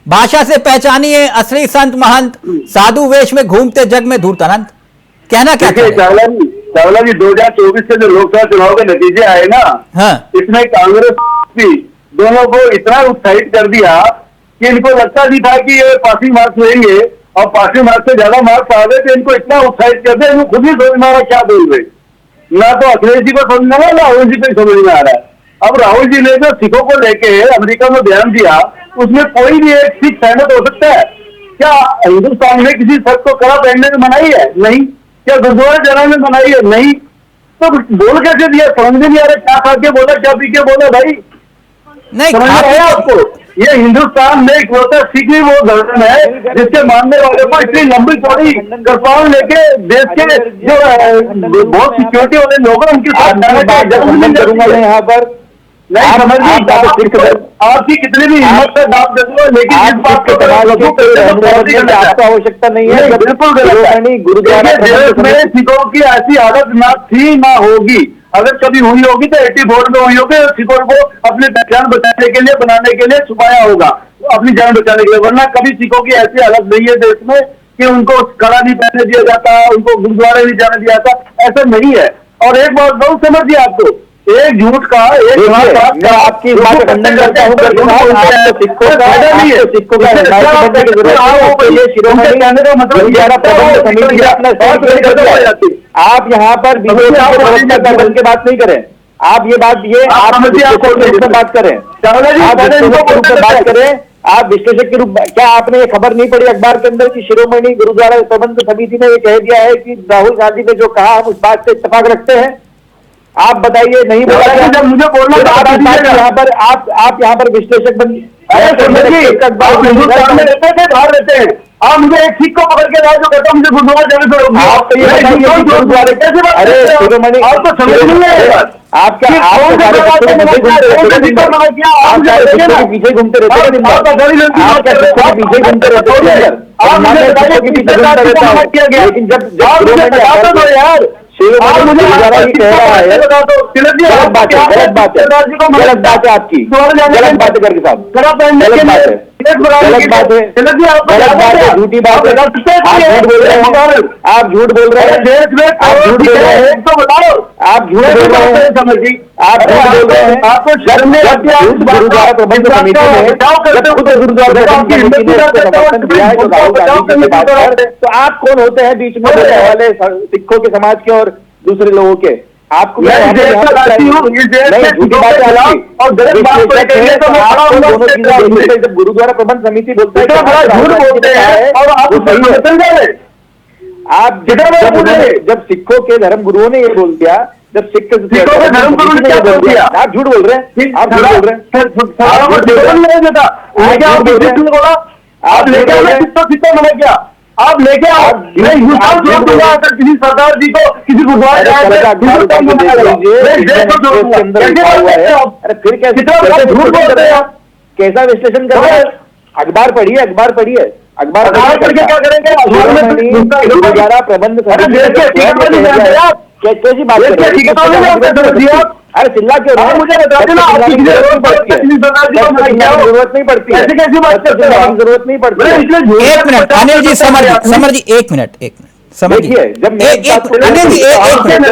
भाषा से पहचानिए असली संत महंत, साधु वेश में घूमते जग में धूर्त अनंत, कहना क्या चाह रहे हैं? चावला जी 2024 के जो लोकसभा चुनाव के नतीजे आए ना, हाँ। इसमें कांग्रेस भी दोनों को इतना उत्साहित कर दिया कि इनको लगता नहीं था कि ये पासिंग मार्क्स लेंगे, और पासिंग मार्क्स से ज्यादा मार्क्स आ गए, तो इनको इतना उत्साहित कर दिया, इनको खुद ही समझ में आ रहा क्या बोल रहे, ना तो अखिलेश जी को समझ में आ रहा, ना राहुल जी को समझ में आ रहा है। अब राहुल जी ने जो सिखों को लेके अमेरिका में बयान दिया, उसमें कोई भी एक सिख सहमत हो सकता है क्या? हिंदुस्तान में किसी शख्स को कड़ा पहनने में मनाही है? नहीं। क्या गुरुद्वारा जाना में मनाही है? नहीं। तो बोल कैसे दिया? समझ में नहीं आ रहा, क्या खा के बोला, क्या पी के बोला भाई? नहीं, समझ में आया आपको? ये हिंदुस्तान में एक होता है, सिख भी वो धर्म है जिसके मानने वाले को इतनी लंबी चौड़ी कृपाण लेके देश के जो बहुत सिक्योरिटी वाले लोग हैं उनके साथ जाना करूंगा मैं यहाँ पर। नहीं समझ आपकी कितनी भी हिम्मत से दाव दे दूंगा, लेकिन इस बात को आपको आवश्यकता नहीं है। बिल्कुल गुरुद्वारा देश में सिखों की ऐसी हालत ना थी ना होगी, अगर कभी हुई होगी तो 84 में हुई होगी। सिखों को अपनी पहचान बचाने के लिए, बनाने के लिए छुपाया होगा, अपनी जान बचाने के लिए, वरना कभी सिखों की ऐसी हालत नहीं है देश में कि उनको कड़ा नहीं पहनने दिया जाता, उनको गुरुद्वारे नहीं जाने दिया जाता, ऐसा नहीं है। और एक बात बहुत समझिए, आपको एक झूठ का एक मैं आपकी बात का खंडन करता हूँ, सिक्कों का नहीं है, सिक्कों का आप यहाँ पर बीजेपी की बात नहीं करें, आप ये बात बात करें, बात करें आप विश्लेषक के रूप। क्या आपने ये खबर नहीं पढ़ी अखबार के अंदर कि शिरोमणि गुरुद्वारा प्रबंध समिति ने ये कह दिया है कि राहुल गांधी ने जो कहा हम उस बात से इत्तेफाक रखते हैं? आप बताइए, नहीं बोला जब मुझे बोलना यहाँ पर आप यहाँ पर विश्लेषक बन हिंदुस्तान में रहते थे, बाहर रहते हैं। आप मुझे एक सिख को पकड़ के लाओ जो कहता मुझे गुरुद्वारा जाने से रोक, आप तो ये गुरुद्वारे कैसे? अरे शिरोमणि आपको समझ नहीं आएगा, आप क्या पीछे घूमते रहते हैं, पीछे घूमते रहते हैं, लेकिन जब यार गलत बात है आपकी, गलत बात है करके साहब, गलत बात है, झूठी बात है, आप झूठ बोल रहे हैं, आप झूठ बोल रहे हैं, आप झूठ बोल रहे हैं, समझिए आप झूठ बोल रहे हैं। आपको शर्म नहीं आती? गुरुद्वारा प्रबंध समिति में गुरुद्वारा समर्थन दिया है तो आप कौन होते हैं बीच में बोलने वाले सिखों के समाज के और दूसरे लोगों के? आपको जब गुरुद्वारा प्रबंध समिति बोलते हैं झूठ बोलते हैं और आप जब सिखों के धर्म गुरुओं ने ये बोल दिया, जब सिख धर्म गुरु ने क्या बोल दिया, आप झूठ बोल रहे हैं, आप झूठ बोल रहे हैं, आप लेके क्या आप लेके आओ, किसी सरदार जी को किसी गुरुद्वारा फिर कैसे झूठ बोलते हैं आप? कैसा विश्लेषण कर रहे हैं? अखबार पढ़िए, अखबार पढ़िए, अखबार पढ़ के क्या करेंगे? गुरुद्वारा प्रबंध कैसी बात है? अरे चिल्ला क्यों? मुझे बता देना, जरूरत नहीं पड़ती, जरूरत नहीं पड़ती। एक मिनट अनिल जी, समर जी एक मिनट समझिए। देखिए, जब मैं अनिल जी एक मिनट,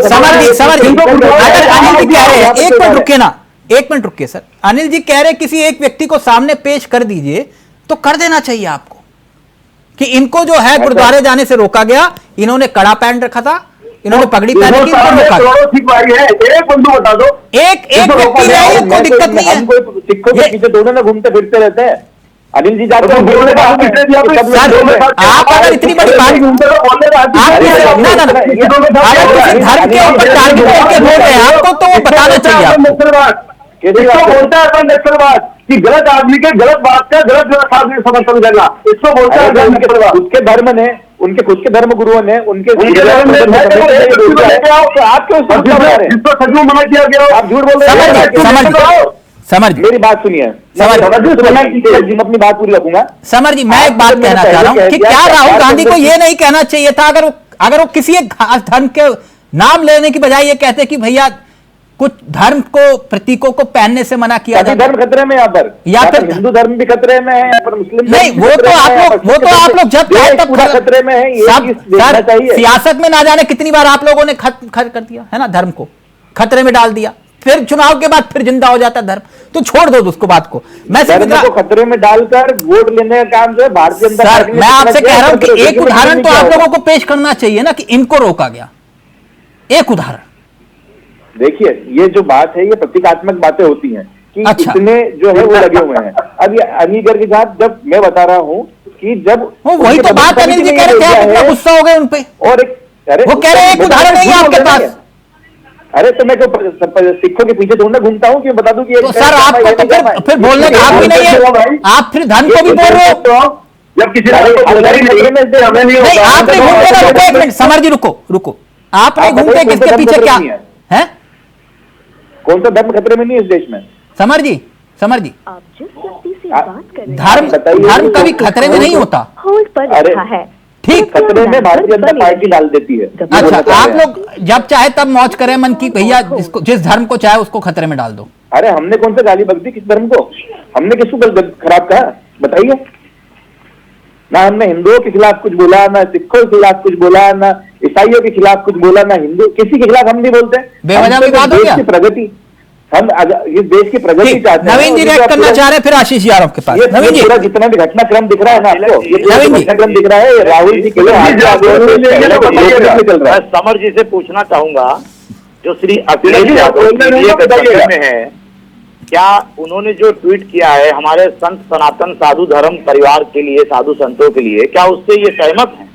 समझ जी अगर अनिल जी कह रहे हैं, एक मिनट रुकिए ना, एक मिनट रुकिए सर। अनिल जी कह रहे हैं किसी एक व्यक्ति को सामने पेश कर दीजिए, तो कर देना चाहिए आपको कि इनको जो है गुरुद्वारे जाने से रोका गया, इन्होंने कड़ा पहन रखा था, इन्होंने पगड़ी पहन रखी, इनको रोका गया। एक बंधु बता दो, एक व्यक्ति है, कोई दिक्कत नहीं है। सिखों के पीछे दोनों में घूमते फिरते रहते हैं। अनिल जी जाते हैं, आप अगर इतनी बड़ी बात, अगर किसी धर्म के ऊपर टारगेट करके बोल रहे हैं आपको, तो वो बताना चाहिए आपको। इसको बोलता है अपन नक्सलवाद कि गलत आदमी के गलत बात का गलत आदमी समर्थन करना, इसको बोलता है। उसके धर्म ने, उनके खुद के धर्म गुरुओं ने उनके आप क्यों मना किया गया? आप झूठ बोल रहे हैं। समर मेरी बात सुनिए, अपनी बात पूरी रखूंगा। समर जी, मैं एक बात कहना चाह रहा हूं कि क्या राहुल गांधी को यह नहीं कहना चाहिए था, अगर वो किसी एक धर्म के नाम लेने की बजाय ये कहते कि भैया कुछ धर्म को, प्रतीकों को पहनने से मना किया जाए। धर्म खतरे में यहाँ पर, या फिर हिंदू धर्म भी खतरे में है, यहाँ पर मुस्लिम नहीं, वो तो आप लोग जब चाहे तब पूरा खतरे में है। ये चीज देखना चाहिए। सियासत में ना जाने कितनी बार आप लोगों ने खत्म कर दिया है ना, धर्म को खतरे में डाल दिया, फिर चुनाव के बाद फिर जिंदा हो जाता धर्म। तो छोड़ दो उसको, बात को। मैं को खतरे में डालकर वोट लेने का काम जो है भारतीय जनता पार्टी ने, मैं आपसे कह रहा हूं कि एक उदाहरण तो आप लोगों को पेश करना चाहिए ना कि इनको रोका गया, एक उदाहरण। देखिए, ये जो बात है, ये प्रतीकात्मक बातें होती हैं कि अच्छा। इतने जो है वो लगे हुए हैं। अब ये अलीगढ़ के साथ जब मैं बता रहा हूँ कि जब वही तो बात अनिल जी कह रहे थे, आप इतना गुस्सा हो गए उनपे, और वो कह रहे हैं एक उदाहरण नहीं है आपके पास। अरे तो मैं सिखों के पीछे ढूंढना घूमता हूँ कि बता दूं कि तो सर आपको तो फिर बोलने का हक भी नहीं है, आप फिर धर्म को भी बोल रहे हो। जब किसी नहीं, आपने घूमते ना, रुको एक मिनट, समर जी रुको, आपने घूमते किसके पीछे क्या है? कौन सा धर्म खतरे में नहीं है इस देश में? समर जी आप जिस व्यक्ति से बात कर रहे धर्म कभी खतरे में नहीं होता। होल्ड पर रखा है, ठीक, खतरे में भारतीय जनता पार्टी डाल देती है। अच्छा, आप लोग जब चाहे तब मौज करें मन की, भैया जिस धर्म को चाहे उसको खतरे में डाल दो। अरे हमने कौन सा गाली बक दी किस धर्म को? हमने किसको खराब कहा बताइए? ना हमने हिंदुओं के खिलाफ कुछ बोला, ना सिखों के खिलाफ कुछ बोला, ना ईसाइयों के खिलाफ कुछ बोला, ना हिंदू किसी के खिलाफ हम नहीं बोलते। बेवजह विवाद हो गया। प्रगति, हम इस देश की प्रगति चाहते हैं। नवीन जी रिएक्ट करना चाह रहे हैं, फिर आशीष यादव के पास। नवीन जी, पूरा जितना भी घटनाक्रम दिख रहा है ना आपको, नवीन जी घटनाक्रम दिख रहा है, राहुल जी के मैं समर जी से पूछना चाहूंगा, जो श्री अखिलेश यादव में है, क्या उन्होंने जो ट्वीट किया है हमारे संत सनातन साधु धर्म परिवार के लिए, साधु संतों के लिए, क्या उससे ये सहमत है?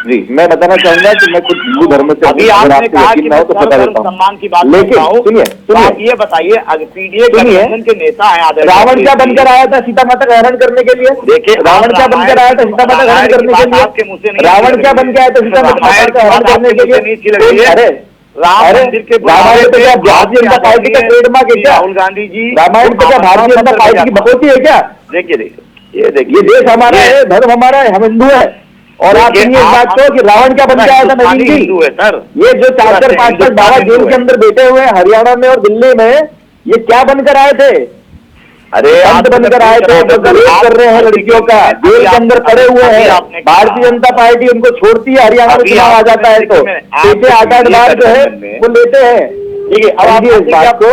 जी, मैं बताना चाहूंगा कि मैं कुछ हिंदू धर्म से अभी आपने कहा कि मैं सम्मान की बात लेकिन सुनिए, आप ये बताइए, पीडीए गठबंधन के नेता हैं, रावण क्या बनकर आया था सीता माता का हरण करने के लिए? देखिए, रावण क्या बनकर आया था सीता माता का हरण करने के लिए? रावण क्या बन के आया था सीता माता का हरण करने के लिए? अरे रामायण तो क्या भारतीय जनता पार्टी का ट्रेडमार्क है क्या? राहुल गांधी जी, रामायण तो क्या भारतीय जनता पार्टी की बकौती है क्या? देखिए ये देश हमारा है, धर्म हमारा है, हम हिंदू है। और आप सुनिए इस बात को कि रावण क्या बन के आया था नवीन जी? सर, ये जो 4-5 बाबा जेल के अंदर बैठे हुए हैं हरियाणा में और दिल्ली में, ये क्या बनकर आए थे? अरे संत बनकर आए थे, जो रेप कर रहे हैं लड़कियों का, जेल के अंदर पड़े हुए हैं। भारतीय जनता पार्टी उनको छोड़ती है, हरियाणा में चुनाव आ जाता है तो पीछे 8-8 बार जो है वो लेते हैं। ठीक है, अब आप इस बात को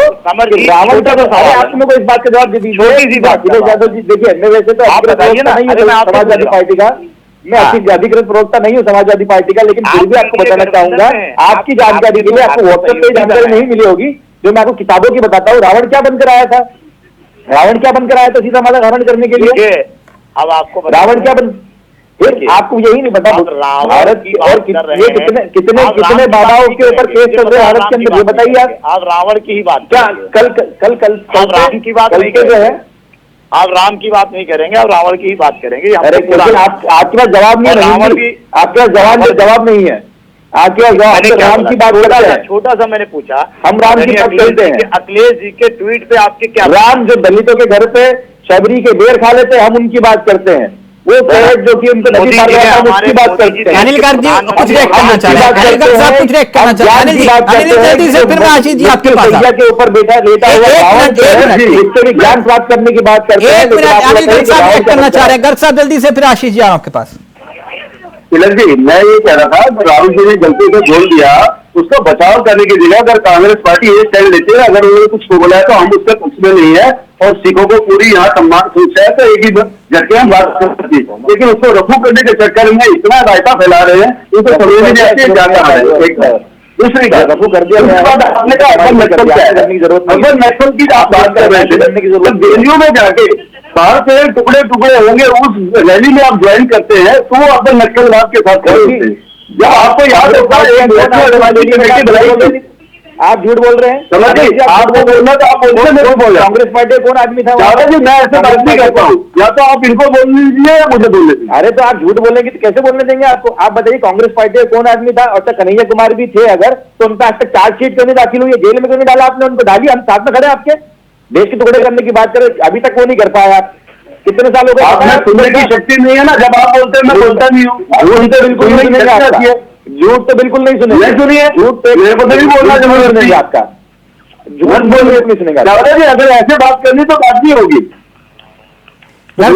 रावण का, तो आप लोगों को इस बात का जवाब दे दीजिए। अखिलेश यादव जी, देखिए मैं वैसे तो समाजवादी पार्टी का, मैं अधिकृत प्रवक्ता नहीं हूँ समाजवादी पार्टी का, लेकिन फिर भी आपको बताना चाहूंगा, आपकी जानकारी के लिए आपको व्हाट्सएप पे जानकारी नहीं मिली होगी, जो मैं आपको किताबों की बताता हूँ। रावण क्या बनकर आया था? रावण क्या बनकर आया था सीता माता का हरण करने के लिए? अब आपको रावण क्या बन, आपको यही नहीं पता भारत की, और कितने बाबाओं के ऊपर केस चल रहे हैं भारत के अंदर, ये बताइए आप रावण की ही बात क्या? कल राम की बात नहीं जो है, आप राम की बात नहीं करेंगे, आप रावण की ही बात करेंगे। अरे आपके पास जवाब नहीं है, रावण की आपके पास जवाब नहीं है, आपके पास जवाब राम की बात करते हैं। छोटा सा मैंने पूछा, हम राम की बात करते हैं। अखिलेश जी के ट्वीट पे आपके क्या? राम जो दलितों के घर पे शबरी के बेर खा लेते हैं, हम उनकी बात करते हैं। वो जो कि उनको नदी मार रहा है, हम उसकी बात करते हैं। अनिल गर्ग जी कुछ रिएक्ट करना चाह रहे हैं, अनिल गर्ग साहब कुछ रिएक्ट करना चाह रहे हैं। अनिल जल्दी से, फिर आशीष जी आपके पास के ऊपर बैठा लेटा हुआ इससे भी ज्ञान प्राप्त करने की बात करते हैं। एक मिनट, अनिल गर्ग साहब रिएक्ट करना चाह रहे हैं। गर्ग साहब जल्दी से, फिर आशीष जी आपके पास। तिलक जी, मैं ये कह रहा था कि राहुल जी ने गलती से बोल दिया, उसका बचाव करने की जगह अगर कांग्रेस पार्टी ये स्टैंड लेती है, अगर उन्होंने कुछ बोला है तो हम उसके पक्ष में नहीं है, और सिखों को पूरी यहाँ सम्मान सोच है, तो एक ही झटके हम बात कर सकते हैं। लेकिन उसको रफू करने के चक्कर में इतना रायता फैला रहे हैं, उनको समझ नहीं आती है जाता है। एक दूसरी बात रफू कर दिया, आपने कहा अर्बन नक्सल क्या है, अर्बन नक्सल की आप बात कर रहे थे, दिल्ली में जाके बाहर से टुकड़े टुकड़े होंगे, उस रैली में आप ज्वाइन करते हैं तो वो अपने नक्सलवाद के साथ खड़े होते हैं। जब आपको याद होता है आप झूठ बोल रहे हैं, समझिए आप वो बोलना तो आप बोल रहे, कांग्रेस पार्टी कौन आदमी था? जी मैं ऐसे बात नहीं करता हूँ, या तो आप इनको बोल लीजिए या मुझे बोल लीजिए। अरे तो आप झूठ बोलेंगे तो कैसे बोलने देंगे आपको? आप बताइए कांग्रेस पार्टी का कौन आदमी था? और कन्हैया कुमार भी थे अगर, तो उन पर आज तक चार्जशीट क्यों नहीं दाखिल हुई है? जेल में क्यों नहीं डाला आपने उनको? डाली, हम साथ में खड़े आपके। देश के टुकड़े करने की बात करें, अभी तक वो नहीं कर पाया आप। कितने साल हो गए? आपने सुनने की शक्ति नहीं है ना, जब आप बोलते हैं मैं बोलता नहीं हूँ। झूठ तो बिल्कुल नहीं सुनेगा, झूठ तो बिल्कुल नहीं सुनेगा, नहीं सुनिए झूठ, मेरे को नहीं बोलना जरूरत नहीं आपका, झूठ बोलने नहीं सुनेगा। अगर ऐसे बात करनी तो बात नहीं होगी।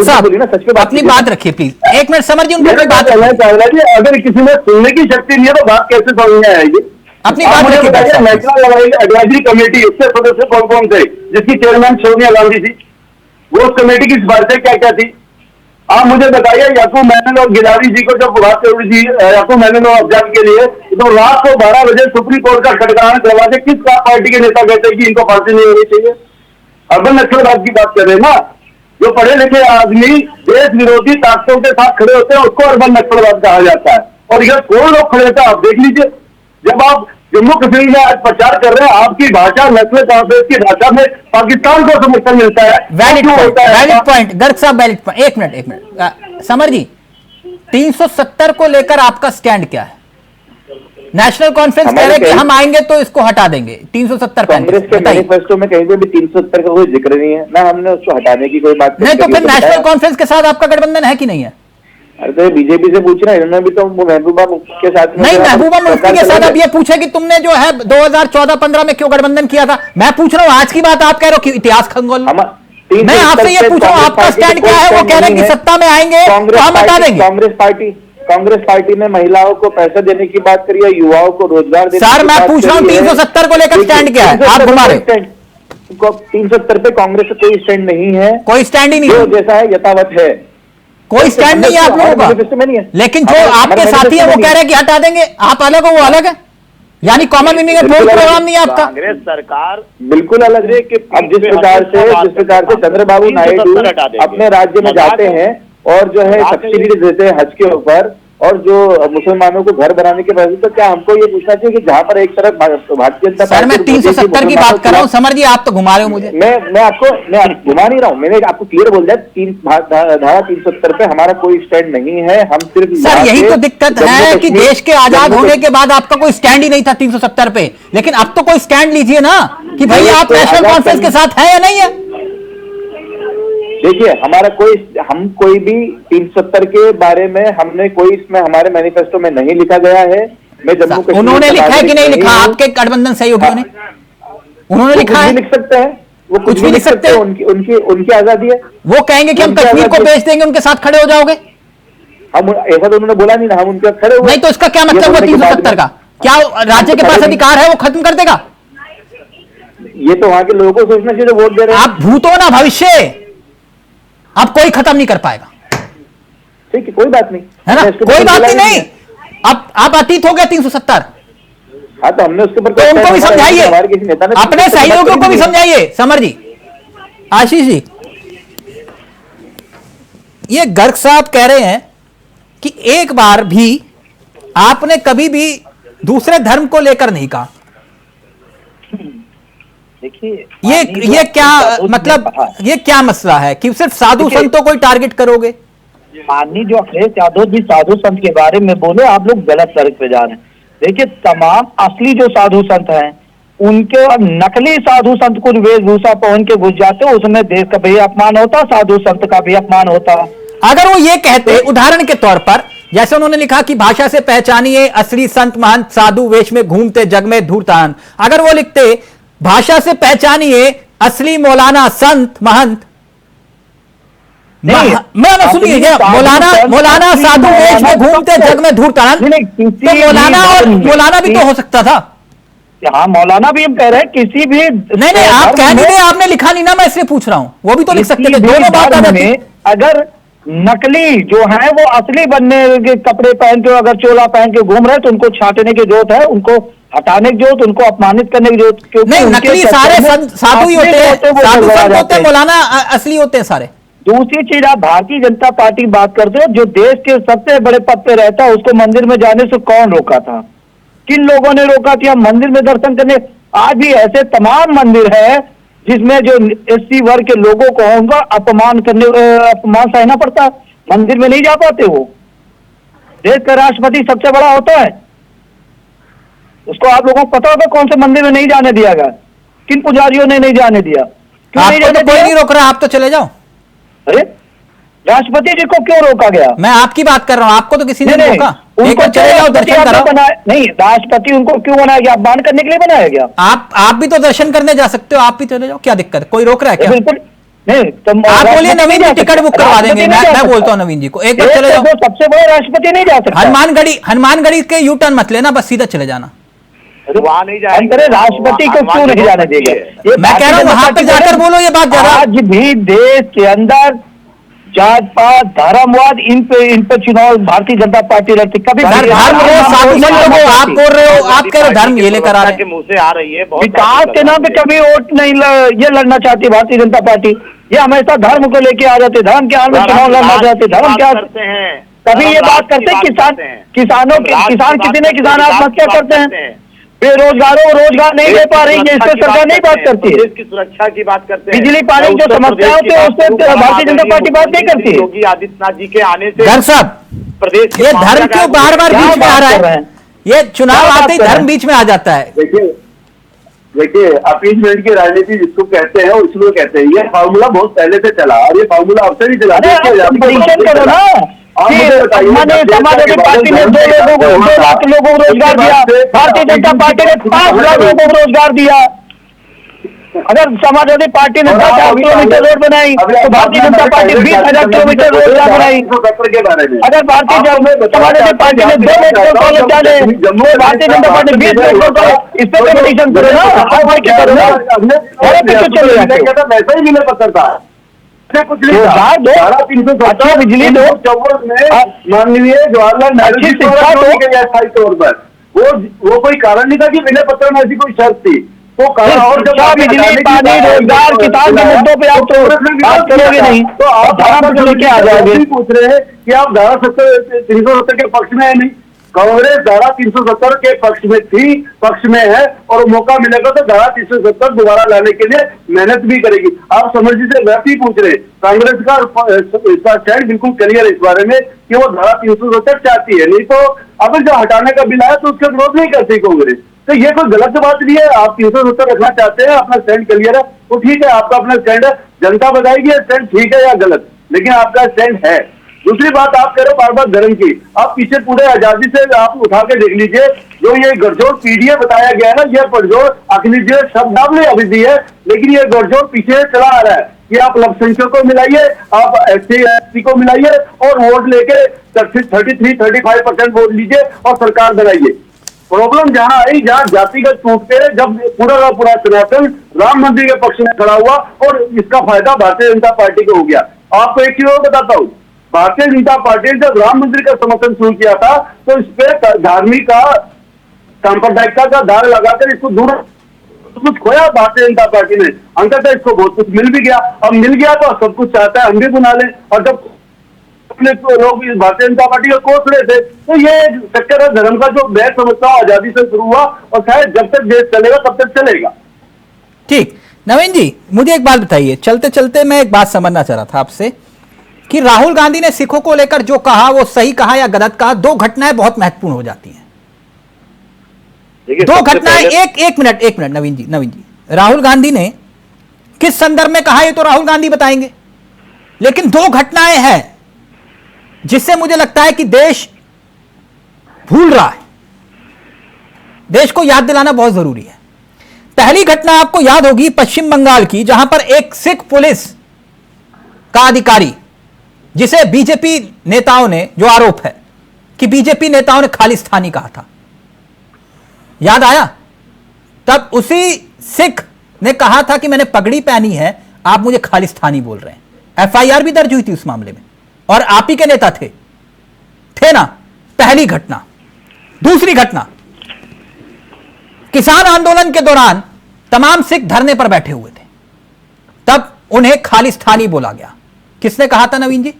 साहब सच पे अपनी बात रखिए प्लीज, एक मिनट समझ जी, उनकी बात करना चाहिए जी। अगर किसी में सुनने की शक्ति नहीं है तो बात कैसे समझ में आएगी? अपनी बात रखिए। नेशनल एडवाइजरी कमेटी, उसके सदस्य कौन कौन थे, जिसकी चेयरमैन सोनिया गांधी थी, वो उस कमेटी की सिफारिशें क्या क्या थी? आप मुझे बताइए। याकूब मेनन और गिलानी जी को जब बात जरूरी थी याकूब मेनन और अफजान के लिए, तो रात को 12 बजे सुप्रीम कोर्ट का खटखटाने दरवाजे किस पार्टी के नेता कहते हैं कि इनको फांसी नहीं होनी चाहिए? अर्बन नक्सलवाद की बात कर रहे हैं ना, जो पढ़े लिखे आदमी देश विरोधी ताकतों के साथ खड़े होते हैं उसको अर्बन नक्सलवाद कहा जाता है। और यह कौन लोग खड़े होते हैं आप देख लीजिए। जब आप जम्मू कश्मीर में आज प्रचार कर रहे हैं, आपकी भाषा नस्ल कांग्रेस की भाषा में पाकिस्तान को समर्थन मिलता है। वैलिड पॉइंट गर्ग साहब, वैलिड पॉइंट। एक मिनट समर जी, 370 को लेकर आपका स्टैंड क्या है? नेशनल कॉन्फ्रेंस कह रहे हैं कि हम आएंगे तो इसको हटा देंगे 370। कांग्रेस के मैनिफेस्टो में कहीं पे भी 370 का कोई जिक्र नहीं है ना, हमने उसको हटाने की कोई बात नहीं। तो फिर नेशनल कॉन्फ्रेंस के साथ आपका गठबंधन है कि नहीं है? अरे तो बीजेपी से पूछ रहे हैं, इन्होंने भी तो महबूबा मुफ्ती के साथ नहीं, महबूबा मुफ्ती के साथ अब ये पूछे कि तुमने जो है 2014-15 में क्यों गठबंधन किया था। मैं पूछ रहा हूँ आज की बात, आप कह रहे हो कि इतिहास खंगोल। मैं आपसे ये पूछ रहा हूँ आपका स्टैंड क्या है? वो कह रहे हैं कि सत्ता में आएंगे तो हम हटा देंगे। कांग्रेस पार्टी ने महिलाओं को पैसा देने की बात करी है, युवाओं को रोजगार देने सर मैं पूछ रहा हूँ 370 को लेकर स्टैंड क्या है? आप घुमा रहे हो। 370 पे कांग्रेस का कोई स्टैंड नहीं है, कोई स्टैंड ही नहीं है, जैसा है यथावत है, कोई स्टैंड नहीं है आप लोगों का। लेकिन जो आपके साथी है वो कह रहे हैं कि हटा देंगे, आप अलग हो वो अलग है, यानी कॉमन इमीग्रेंट रूल प्रोग्राम नहीं है आपका। कांग्रेस सरकार बिल्कुल अलग है कि अब जिस प्रकार से चंद्रबाबू नायडू अपने राज्य में जाते हैं और जो है सब्सिडी देते हैं हज के ऊपर, और जो मुसलमानों को घर बनाने के बाद, तो क्या हमको ये पूछना चाहिए कि जहां पर एक तरफ भारतीय जनता सर मैं 370 की बात कर रहा हूँ समर जी, आप तो घुमा रहे हो मुझे। मैं घुमा नहीं रहा हूँ, मैंने आपको क्लियर बोल दिया धारा 370 पे हमारा कोई स्टैंड नहीं है। हम सिर्फ सर यही तो दिक्कत है कि देश के आजाद होने के बाद आपका कोई स्टैंड ही नहीं था 370 पे, लेकिन अब तो कोई स्टैंड लीजिए ना कि भाई आप नेशनल कॉन्फ्रेंस के साथ है या नहीं है। देखिए हमारा हम कोई भी 370 के बारे में हमने कोई इसमें हमारे मैनिफेस्टो में नहीं लिखा गया है। मैं जम्मू कश्मीर उन्होंने लिखा है कि नहीं लिखा? आपके गठबंधन सहयोगियों ने उन्होंने लिखा है? लिख सकते हैं, वो कुछ भी लिख सकते हैं, उनकी आजादी है। वो कहेंगे कि हम कश्मीर को बेच देंगे, उनके साथ खड़े हो जाओगे। हम ऐसा तो उन्होंने बोला नहीं ना, हम उनके साथ खड़े हुए। नहीं तो इसका क्या मतलब हुआ 370 का? क्या राज्य के पास अधिकार है वो खत्म कर देगा? ये तो वहां के लोगों को सोचना चाहिए जो वोट दे रहे हैं। आप भूत हो ना भविष्य, अब कोई खत्म नहीं कर पाएगा। ठीक है कोई बात नहीं है ना, कोई बात ही नहीं। अब आप अतीत हो गए 370। हाँ तो हमने उसके ऊपर तो उनको भी समझाइए, अपने सहयोगियों को भी समझाइए। समर जी, आशीष जी, ये गर्ग साहब कह रहे हैं कि एक बार भी आपने कभी भी दूसरे धर्म को लेकर नहीं कहा। देखिए ये क्या मतलब, ये क्या मसला है कि सिर्फ साधु संतों को ही टारगेट करोगे? माननीय जो अखिलेश यादव जी साधु संत के बारे में बोले, आप लोग गलत तर्क पे जा रहे हैं। देखिए तमाम असली जो साधु संत हैं उनके और नकली साधु संत कुछ वेशभूषा पहन के घुस जाते, उसमें देश का भी अपमान होता, साधु संत का भी अपमान होता। अगर वो ये कहते उदाहरण के तौर पर, जैसे उन्होंने लिखा कि भाषा से पहचानिए असली संत महंत साधु वेश में घूमते जग में धूर्तान, अगर वो लिखते भाषा से पहचानिए असली मौलाना संत महंत मैं सुनिए क्या, मौलाना साधु वेश में घूमते जग में धूर्तान, तो मौलाना भी तो हो सकता था। हाँ, मौलाना भी हम कह रहे हैं, किसी भी नहीं आप कह नहीं रहे, आपने लिखा नहीं ना, मैं इसलिए पूछ रहा हूं, वो भी तो लिख सकते थे, दोनों बात आ जाती। अगर नकली जो है वो असली बनने के कपड़े पहन के अगर चोला पहन के घूम रहे तो उनको छांटने की जरूरत है, उनको हटाने की जरूरत, उनको अपमानित करने की जरूरत नहीं। नकली सारे साधु ही होते हैं, साधु संत होते हैं, मौलाना असली होते हैं सारे। दूसरी चीज, आप भारतीय जनता पार्टी की बात करते हो, जो देश के सबसे बड़े पद पे रहता है उसको मंदिर में जाने से कौन रोका था? किन लोगों ने रोका था मंदिर में दर्शन करने? आज भी ऐसे तमाम मंदिर है जिसमें जो एससी वर्ग के लोगों को उनका अपमान सहना पड़ता है, मंदिर में नहीं जा पाते। वो देश का राष्ट्रपति सबसे बड़ा होता है, उसको आप लोगों को पता होगा कौन से मंदिर में नहीं जाने दिया गया, किन पुजारियों ने नहीं जाने दिया, क्यों नहीं जाने दिया? नहीं रोक रहा, आप तो चले जाओ। अरे राष्ट्रपति जी को क्यों रोका गया? मैं आपकी बात कर रहा हूं, आपको तो किसी ने नहीं रोका। उनको चले जाओ, दर्शन करो। नहीं, राष्ट्रपति उनको क्यों बनाया गया? अपमान करने के लिए बनाया गया? आप भी तो दर्शन करने जा सकते हो, आप भी चले जाओ, क्या दिक्कत है? कोई रोक रहा है क्या? बिल्कुल नहीं। तो आप बोलिए नवीन जी टिकट बुक करवा देंगे, मैं बोलता हूँ नवीन जी को, एक बार चले जाओ। सबसे बड़ा राष्ट्रपति नहीं जा सकता। हनुमानगढ़ी के यू टर्न मत लेना, बस सीधा चले जाना। वहां नहीं जाएंगे, राष्ट्रपति को क्यों नहीं जाने देंगे? मैं कह रहा हूँ वहां पे जाकर बोलो ये बात। आज भी देश के अंदर जात पात धर्मवाद इन पे चुनाव भारतीय जनता पार्टी लड़ती। कभी धर्म आप बोल रहे हो, आप कह रहे हो धर्म ये लेकर आ रहे हैं, मुंह से आ रही है। विकास के नाम पे कभी वोट नहीं ये लड़ना चाहती भारतीय जनता पार्टी। ये हमेशा धर्म को लेके आ जाते, धर्म के आड़ में चुनाव लड़ना चाहते। धर्म क्या करते हैं? कभी ये बात करते किसान कितने किसान आत्महत्या करते हैं, बेरोजगारों को रोजगार नहीं दे पा रही है, इस पर सरकार नहीं बात करती है। देश की सुरक्षा की बात करते हैं, बिजली पानी जो समस्या होती है उस पर भारतीय जनता पार्टी बात नहीं करती। योगी आदित्यनाथ जी के आने से धर साहब, प्रदेश ये धर्म क्यों बार बार बीच में आ रहा है? ये चुनाव आते ही धर्म बीच में आ जाता है। देखिए अपीजमेंट की राजनीति जिसको कहते हैं इसलिए कहते हैं, ये फार्मूला बहुत पहले से चला और ये फार्मूला अब से नहीं चला। करो ना, समाजवादी पार्टी ने 2 लाख लोगों को रोजगार दिया, भारतीय जनता पार्टी ने 5 लाख लोगों को रोजगार दिया। अगर समाजवादी पार्टी ने 10,000 किलोमीटर रोड बनाई तो भारतीय जनता पार्टी 20,000 किलोमीटर रोजगार बनाई। अगर समाजवादी पार्टी ने 2 मेडिकल कॉलेज डाले तो Bharatiya Janata party 20 medical college, इस पर कम्पिटिशन करो ना, करो ना, चले जाते वैसा ही मिले पत्र था कुछ नहीं। अच्छा बिजली दो, माननीय जवाहरलाल नेहरू जी स्थायी तौर पर वो कोई कारण नहीं था कि विनय पत्र में ऐसी कोई शर्त थी। तो और जब बिजली पानी रोजगार किसान के मुद्दों पे आप तो बात करोगे नहीं तो आप धारा लेके आ जाओगे। पूछ रहे हैं कि आप धारा 370 के पक्ष में है नहीं, कांग्रेस धारा 370 के पक्ष में थी, पक्ष में है और मौका मिलेगा तो धारा 370 दोबारा लाने के लिए मेहनत भी करेगी। आप समझिए से वैसे ही पूछ रहे, कांग्रेस का स्टैंड बिल्कुल क्लियर है इस बारे में कि वो धारा 370 चाहती है, नहीं तो अब जो हटाने का बिल आया तो उसका विरोध नहीं करती कांग्रेस। तो ये कोई गलत बात नहीं है, आप 370 रखना चाहते हैं, अपना स्टैंड क्लियर है तो ठीक है, आपका अपना स्टैंड है, जनता बताएगी स्टैंड ठीक है या गलत, लेकिन आपका स्टैंड है। दूसरी बात आप कह रहे हो बार बार धर्म की, आप पीछे पूरे आजादी से आप उठा के देख लीजिए, जो ये गठजोड़ पीडीए बताया गया है ना, ये गठजोड़ अखिलेश शब्दावली अवधि है, लेकिन ये गठजोड़ पीछे चला आ रहा है कि आप अल्पसंख्यकों को मिलाइए, आप SC/ST को मिलाइए और वोट लेके 33-35% वोट लीजिए और सरकार बनाइए। प्रॉब्लम जहां आई जहां जातिगत टूट के जब पूरा का पूरा सनातन राम मंदिर के पक्ष में खड़ा हुआ और इसका फायदा भारतीय जनता पार्टी को हो गया। आपको एक चीज और बताता हूँ, भारतीय जनता पार्टी ने जब राम मंदिर का समर्थन शुरू किया था तो इस पे धार्मिक का सांप्रदायिकता का दाग लगाकर इसको दूर कुछ खोया भारतीय जनता पार्टी ने, अंततः इसको बहुत कुछ मिल भी गया। अब मिल गया तो सब कुछ चाहता है हम भी बना लें, और जब लोग भारतीय जनता पार्टी को कोस रहे थे तो ये चक्कर है धर्म का जो मैं समझता हूँ आजादी से शुरू हुआ और शायद जब तक देश चलेगा तब तक चलेगा। ठीक, नवीन जी मुझे एक बात बताइए, चलते चलते मैं एक बात समझना चाह रहा था आपसे कि राहुल गांधी ने सिखों को लेकर जो कहा वो सही कहा या गलत कहा? 2 घटनाएं बहुत महत्वपूर्ण हो जाती हैं। 2 घटनाएं, एक मिनट नवीन जी, राहुल गांधी ने किस संदर्भ में कहा ये तो राहुल गांधी बताएंगे, लेकिन 2 घटनाएं हैं जिससे मुझे लगता है कि देश भूल रहा है, देश को याद दिलाना बहुत जरूरी है। पहली घटना आपको याद होगी पश्चिम बंगाल की, जहां पर एक सिख पुलिस का अधिकारी जिसे बीजेपी नेताओं ने, जो आरोप है कि बीजेपी नेताओं ने खालिस्तानी कहा था, याद आया? तब उसी सिख ने कहा था कि मैंने पगड़ी पहनी है, आप मुझे खालिस्तानी बोल रहे हैं। एफआईआर भी दर्ज हुई थी उस मामले में, और आप ही के नेता थे ना। पहली घटना। दूसरी घटना, किसान आंदोलन के दौरान तमाम सिख धरने पर बैठे हुए थे, तब उन्हें खालिस्तानी बोला गया। किसने कहा था नवीन जी?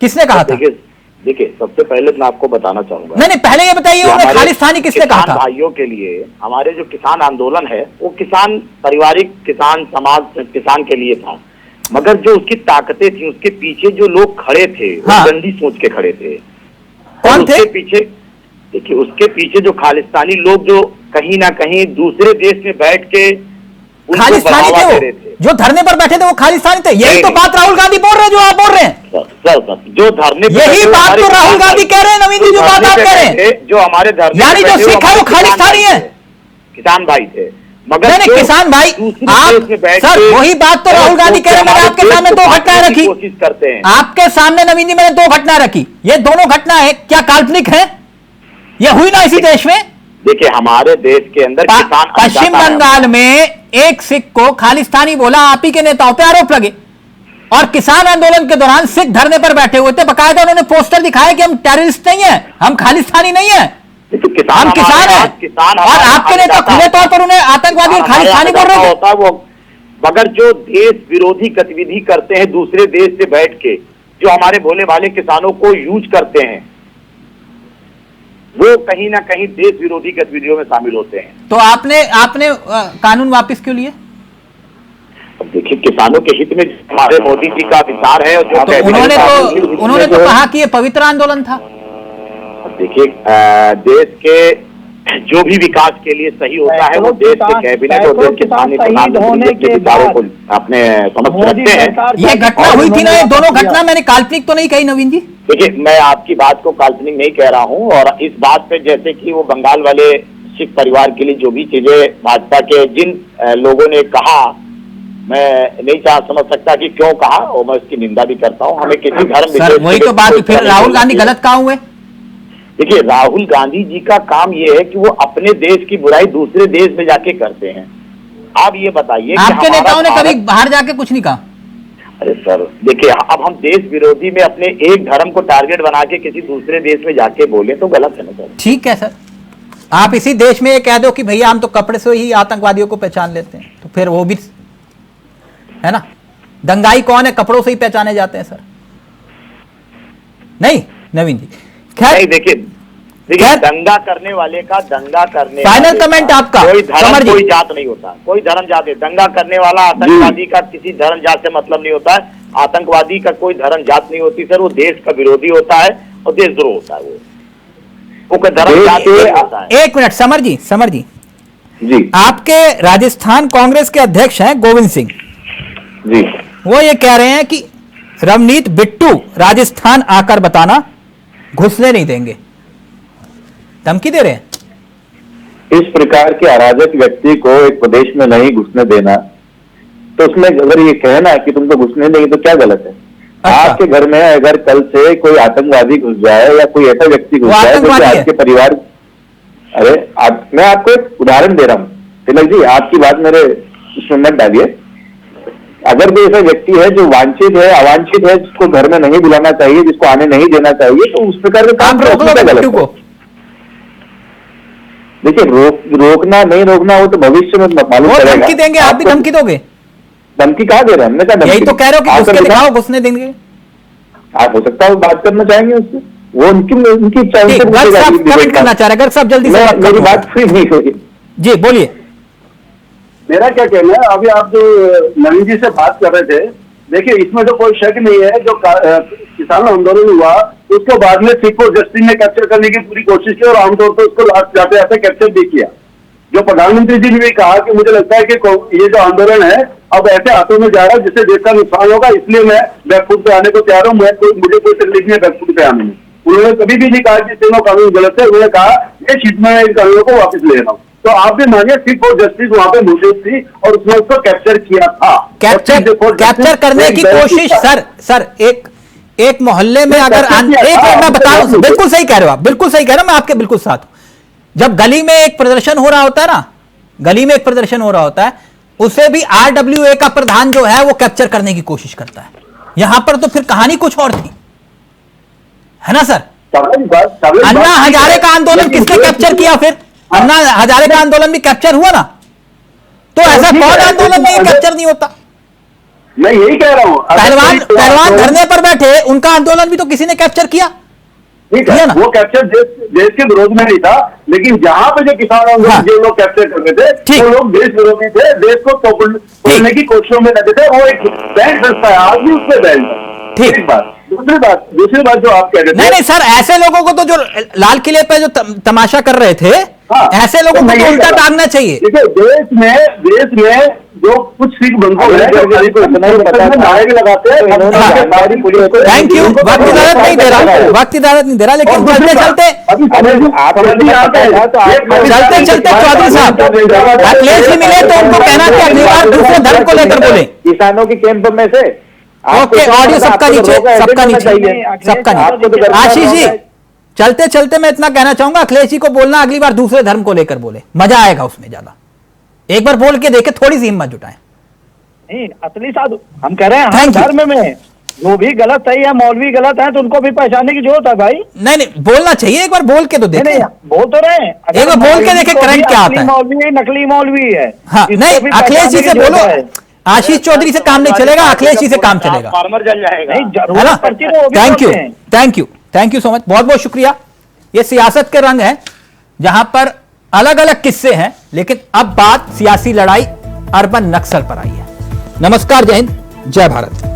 किसने कहा था? देखिए, सबसे पहले मैं आपको बताना चाहूंगा। नहीं, पहले ये बताइए उन्हें खालिस्तानी किसने कहा था? भाइयों के लिए हमारे जो किसान आंदोलन है वो किसान, पारिवारिक किसान समाज, किसान के लिए था। मगर जो उसकी ताकतें थी, उसके पीछे जो लोग खड़े थे, वो गंदी सोच के खड़े थे। कौन थे? उसके पीछे, देखिए, उसके पीछे जो खालिस्तानी लोग जो कहीं ना कहीं दूसरे देश में बैठ के खालिस्तानी थे, वो जो धरने पर बैठे थे वो खालिस्तानी थे। यही तो बात राहुल गांधी बोल रहे हैं, जो आप बोल रहे हैं। सर, जो धरने, यही बात तो राहुल गांधी कह रहे हैं नवीन जी, जो बात आप कह रहे हैं। जो हमारे धरने, यानी जो सिख है वो खालिस्तानी है, किसान भाई थे। मगर नहीं, किसान भाई, आप सर वही बात तो राहुल गांधी कह रहे हैं। मैंने आपके सामने दो घटनाएं रखी, कोशिश करते हैं आपके सामने नवीन जी, मैंने दो घटना रखी। ये दोनों घटना है क्या काल्पनिक है? ये हुई ना इसी देश में। देखिए, हमारे देश के अंदर किसान, पश्चिम बंगाल में एक सिख को खालिस्तानी बोला, आप ही के नेताओं पे आरोप लगे। और किसान आंदोलन के दौरान सिख धरने पर बैठे हुए थे, बकायदा उन्होंने पोस्टर दिखाया कि हम टेररिस्ट नहीं है, हम खालिस्तानी नहीं है, हम किसान है। और आपके नेता खुले तौर पर उन्हें आतंकवादी और खालिस्तानी बोल रहे होता है वो। मगर जो देश विरोधी गतिविधि करते हैं दूसरे देश से बैठ के, जो हमारे भोले भाले किसानों को यूज करते हैं, वो कहीं ना कहीं देश विरोधी गतिविधियों में शामिल होते हैं। तो आपने कानून वापस क्यों लिए? अब देखिए, किसानों के हित में हमारे मोदी जी का विचार है। और जो तो उन्होंने तो कहा कि ये पवित्र आंदोलन था। देखिए, देश के जो भी विकास के लिए सही होता है वो देश के कैबिनेट और देश के प्रधानमंत्री के विचारों को अपने समझ रखते हैं। ये घटना हुई थी ना, ये दोनों घटना मैंने काल्पनिक तो नहीं कही नवीन जी? देखिए, मैं आपकी बात को काल्पनिक नहीं कह रहा हूं। और इस बात पे, जैसे कि वो बंगाल वाले सिख परिवार के लिए जो भी चीजें भाजपा के जिन लोगों ने कहा, मैं नहीं समझ सकता कि क्यों कहा, और मैं उसकी निंदा भी करता हूँ। हमें किसी धर्म, वही तो बात, फिर राहुल गांधी गलत कहाँ हुए? देखिए, राहुल गांधी जी का काम ये है कि वो अपने देश की बुराई दूसरे देश में जाके करते हैं। आप ये बताइए, आपके नेताओं ने कभी बाहर जाके कुछ नहीं कहा? अरे सर, देखिए, अब हम देश विरोधी में अपने एक धर्म को टारगेट बना के किसी दूसरे देश में जाके बोले तो गलत है ना सर। ठीक है सर, आप इसी देश में ये कह दो कि भैया हम तो कपड़े से ही आतंकवादियों को पहचान लेते हैं, तो फिर वो भी है ना। दंगाई कौन है? कपड़ों से ही पहचाने जाते हैं सर। नहीं नवीन जी, खैर देखिए, दंगा करने वाले का दंगा करने, फाइनल कमेंट आपका। कोई धर्म, कोई जात नहीं होता, कोई धर्म जात है। दंगा करने वाला आतंकवादी का किसी धर्म जात से मतलब नहीं होता है। आतंकवादी का कोई धर्म जात नहीं होती सर, वो देश का विरोधी होता है और देशद्रोह होता है। वो धर्म जात होता है। एक मिनट समर जी जी, आपके राजस्थान कांग्रेस के अध्यक्ष हैं गोविंद सिंह जी, वो ये कह रहे हैं कि रवनीत बिट्टू राजस्थान आकर बताना, घुसने नहीं देंगे, धमकी दे रहे हैं। इस प्रकार के अराजक व्यक्ति को एक प्रदेश में नहीं घुसने देना, तो उसमें अगर ये कहना कि तुमको घुसने देंगे तो क्या गलत है? अच्छा। आपके घर में अगर कल से कोई आतंकवादी घुस जाए या कोई ऐसा व्यक्ति घुस जाए तो आपके परिवार, अरे मैं आपको एक उदाहरण दे रहा हूँ तिलक जी, आपकी बात मेरे उसमें मत डालिए। अगर कोई ऐसा व्यक्ति है जो वांछित है, अवांछित है, जिसको घर में नहीं बुलाना चाहिए, जिसको आने नहीं देना चाहिए, तो उस प्रकार का काम गलत। देखिए, रोकना नहीं रोकना वो तो भविष्य में मालूम चलेगा। धमकी देंगे, आप भी धमकी दोगे? धमकी कहाँ दे रहे हैं? हमने कहा यही तो कह रहे हो कि घुस के दिखाओ, घुसने देंगे। आप हो सकता है बात करना चाहेंगे उससे, वो उनकी इच्छा। कमेंट करना चाह रहे, अगर सब जल्दी से मेरी बात फ्री नहीं होगी जी, बोलिए। मेरा क्या कहना है, अभी आप जो नवीन जी से बात कर रहे थे, देखिए इसमें तो कोई शक नहीं है, जो किसान आंदोलन हुआ उसके बाद में सिख को जस्टिस ने कैप्चर करने की पूरी कोशिश की और आमतौर पर उसको लास्ट जाते जाते कैप्चर भी किया। जो प्रधानमंत्री जी ने भी कहा कि मुझे लगता है कि ये जो आंदोलन है अब ऐसे हाथों में जा रहा है जिससे देश का नुकसान होगा, इसलिए मैं बैकफुट पे आने को तैयार हूँ। मुझे कोई तकलीफ नहीं है बैकफुट पे आने में। उन्होंने कभी भी नहीं कहा कि तीनों कानून गलत है, उन्होंने कहा ये शीट में इन कानूनों को वापस ले रहा हूँ। तो आप भी मानिए चीफ फॉर जस्टिस वहां पे मौजूद थी और उसने उसको कैप्चर किया था। कैप्चर करने की कोशिश सर एक मोहल्ले में अगर एक मैं बता रहा हूं, बिल्कुल सही कह रहे हो आप, बिल्कुल सही कह रहे हो, मैं आपके बिल्कुल साथ हूं। जब गली में एक प्रदर्शन हो रहा होता है ना, गली में एक प्रदर्शन हो रहा होता है, उसे भी RWA का प्रधान जो है वो कैप्चर करने की कोशिश करता है। यहां पर तो फिर कहानी कुछ और थी, है ना सर? अन्ना हजारे का आंदोलन किसने कैप्चर किया? फिर अन्ना हजारे का आंदोलन भी कैप्चर हुआ ना, तो ऐसा कौन आंदोलन नहीं कैप्चर नहीं होता? मैं यही कह रहा हूं, पहलवान धरने पर बैठे, उनका आंदोलन भी तो किसी ने कैप्चर किया। ठीक है, वो कैप्चर देश के विरोध में नहीं था, लेकिन जहां पे जो किसान आंदोलन जो लोग कैप्चर करते थे वो लोग देश विरोधी थे, देश को तोड़ने की कोशिशों में लगे थे। वो एक बैंड संस्था है, आज भी उससे बैंड है। ठीक बात। दूसरी बात जो आप कह रहे थे, नहीं सर, ऐसे लोगों को तो जो लाल किले पे जो तमाशा कर रहे थे, ऐसे लोगों को तो उल्टा टांगना चाहिए। देखिए, देश में जो कुछ सिख बंधु नारे भी लगाते हैं। थैंक यू, वक्त इजाजत नहीं दे रहा, लेकिन चलते चलते चौधरी साहब अखिलेश जी मिले तो उनको कहना कि अगली बार दूसरे धर्म को लेकर बोले। किसानों के कैंप में से ओके, ऑडियो सबका नीचे। आशीष जी, चलते चलते मैं इतना कहना चाहूंगा, अखिलेश जी को बोलना अगली बार दूसरे धर्म को लेकर बोले, मजा आएगा उसमें ज्यादा। एक बार बोल के देखे, थोड़ी सी हिम्मत जुटाएं। नहीं, असली साधु हम कह रहे हैं, हर धर्म में जो भी गलत है या मौलवी गलत है तो उनको भी पहचानने की जरूरत है भाई। नहीं, बोलना चाहिए, एक बार बोल के तो देखे। नहीं, बोल तो रहे हैं, एक बार बोल के देखे करंट क्या आता है। मौलवी नकली मौलवी है। हाँ, नहीं, अखिलेश जी से बोलो, आशीष चौधरी से काम नहीं चलेगा, अखिलेश जी से काम चलेगा। फार्मर जल जाएगा। थैंक यू सो मच, बहुत बहुत शुक्रिया। ये सियासत के रंग हैं, जहां पर अलग अलग किस्से हैं, लेकिन अब बात सियासी लड़ाई अर्बन नक्सल पर आई है। नमस्कार, जय हिंद, जय भारत।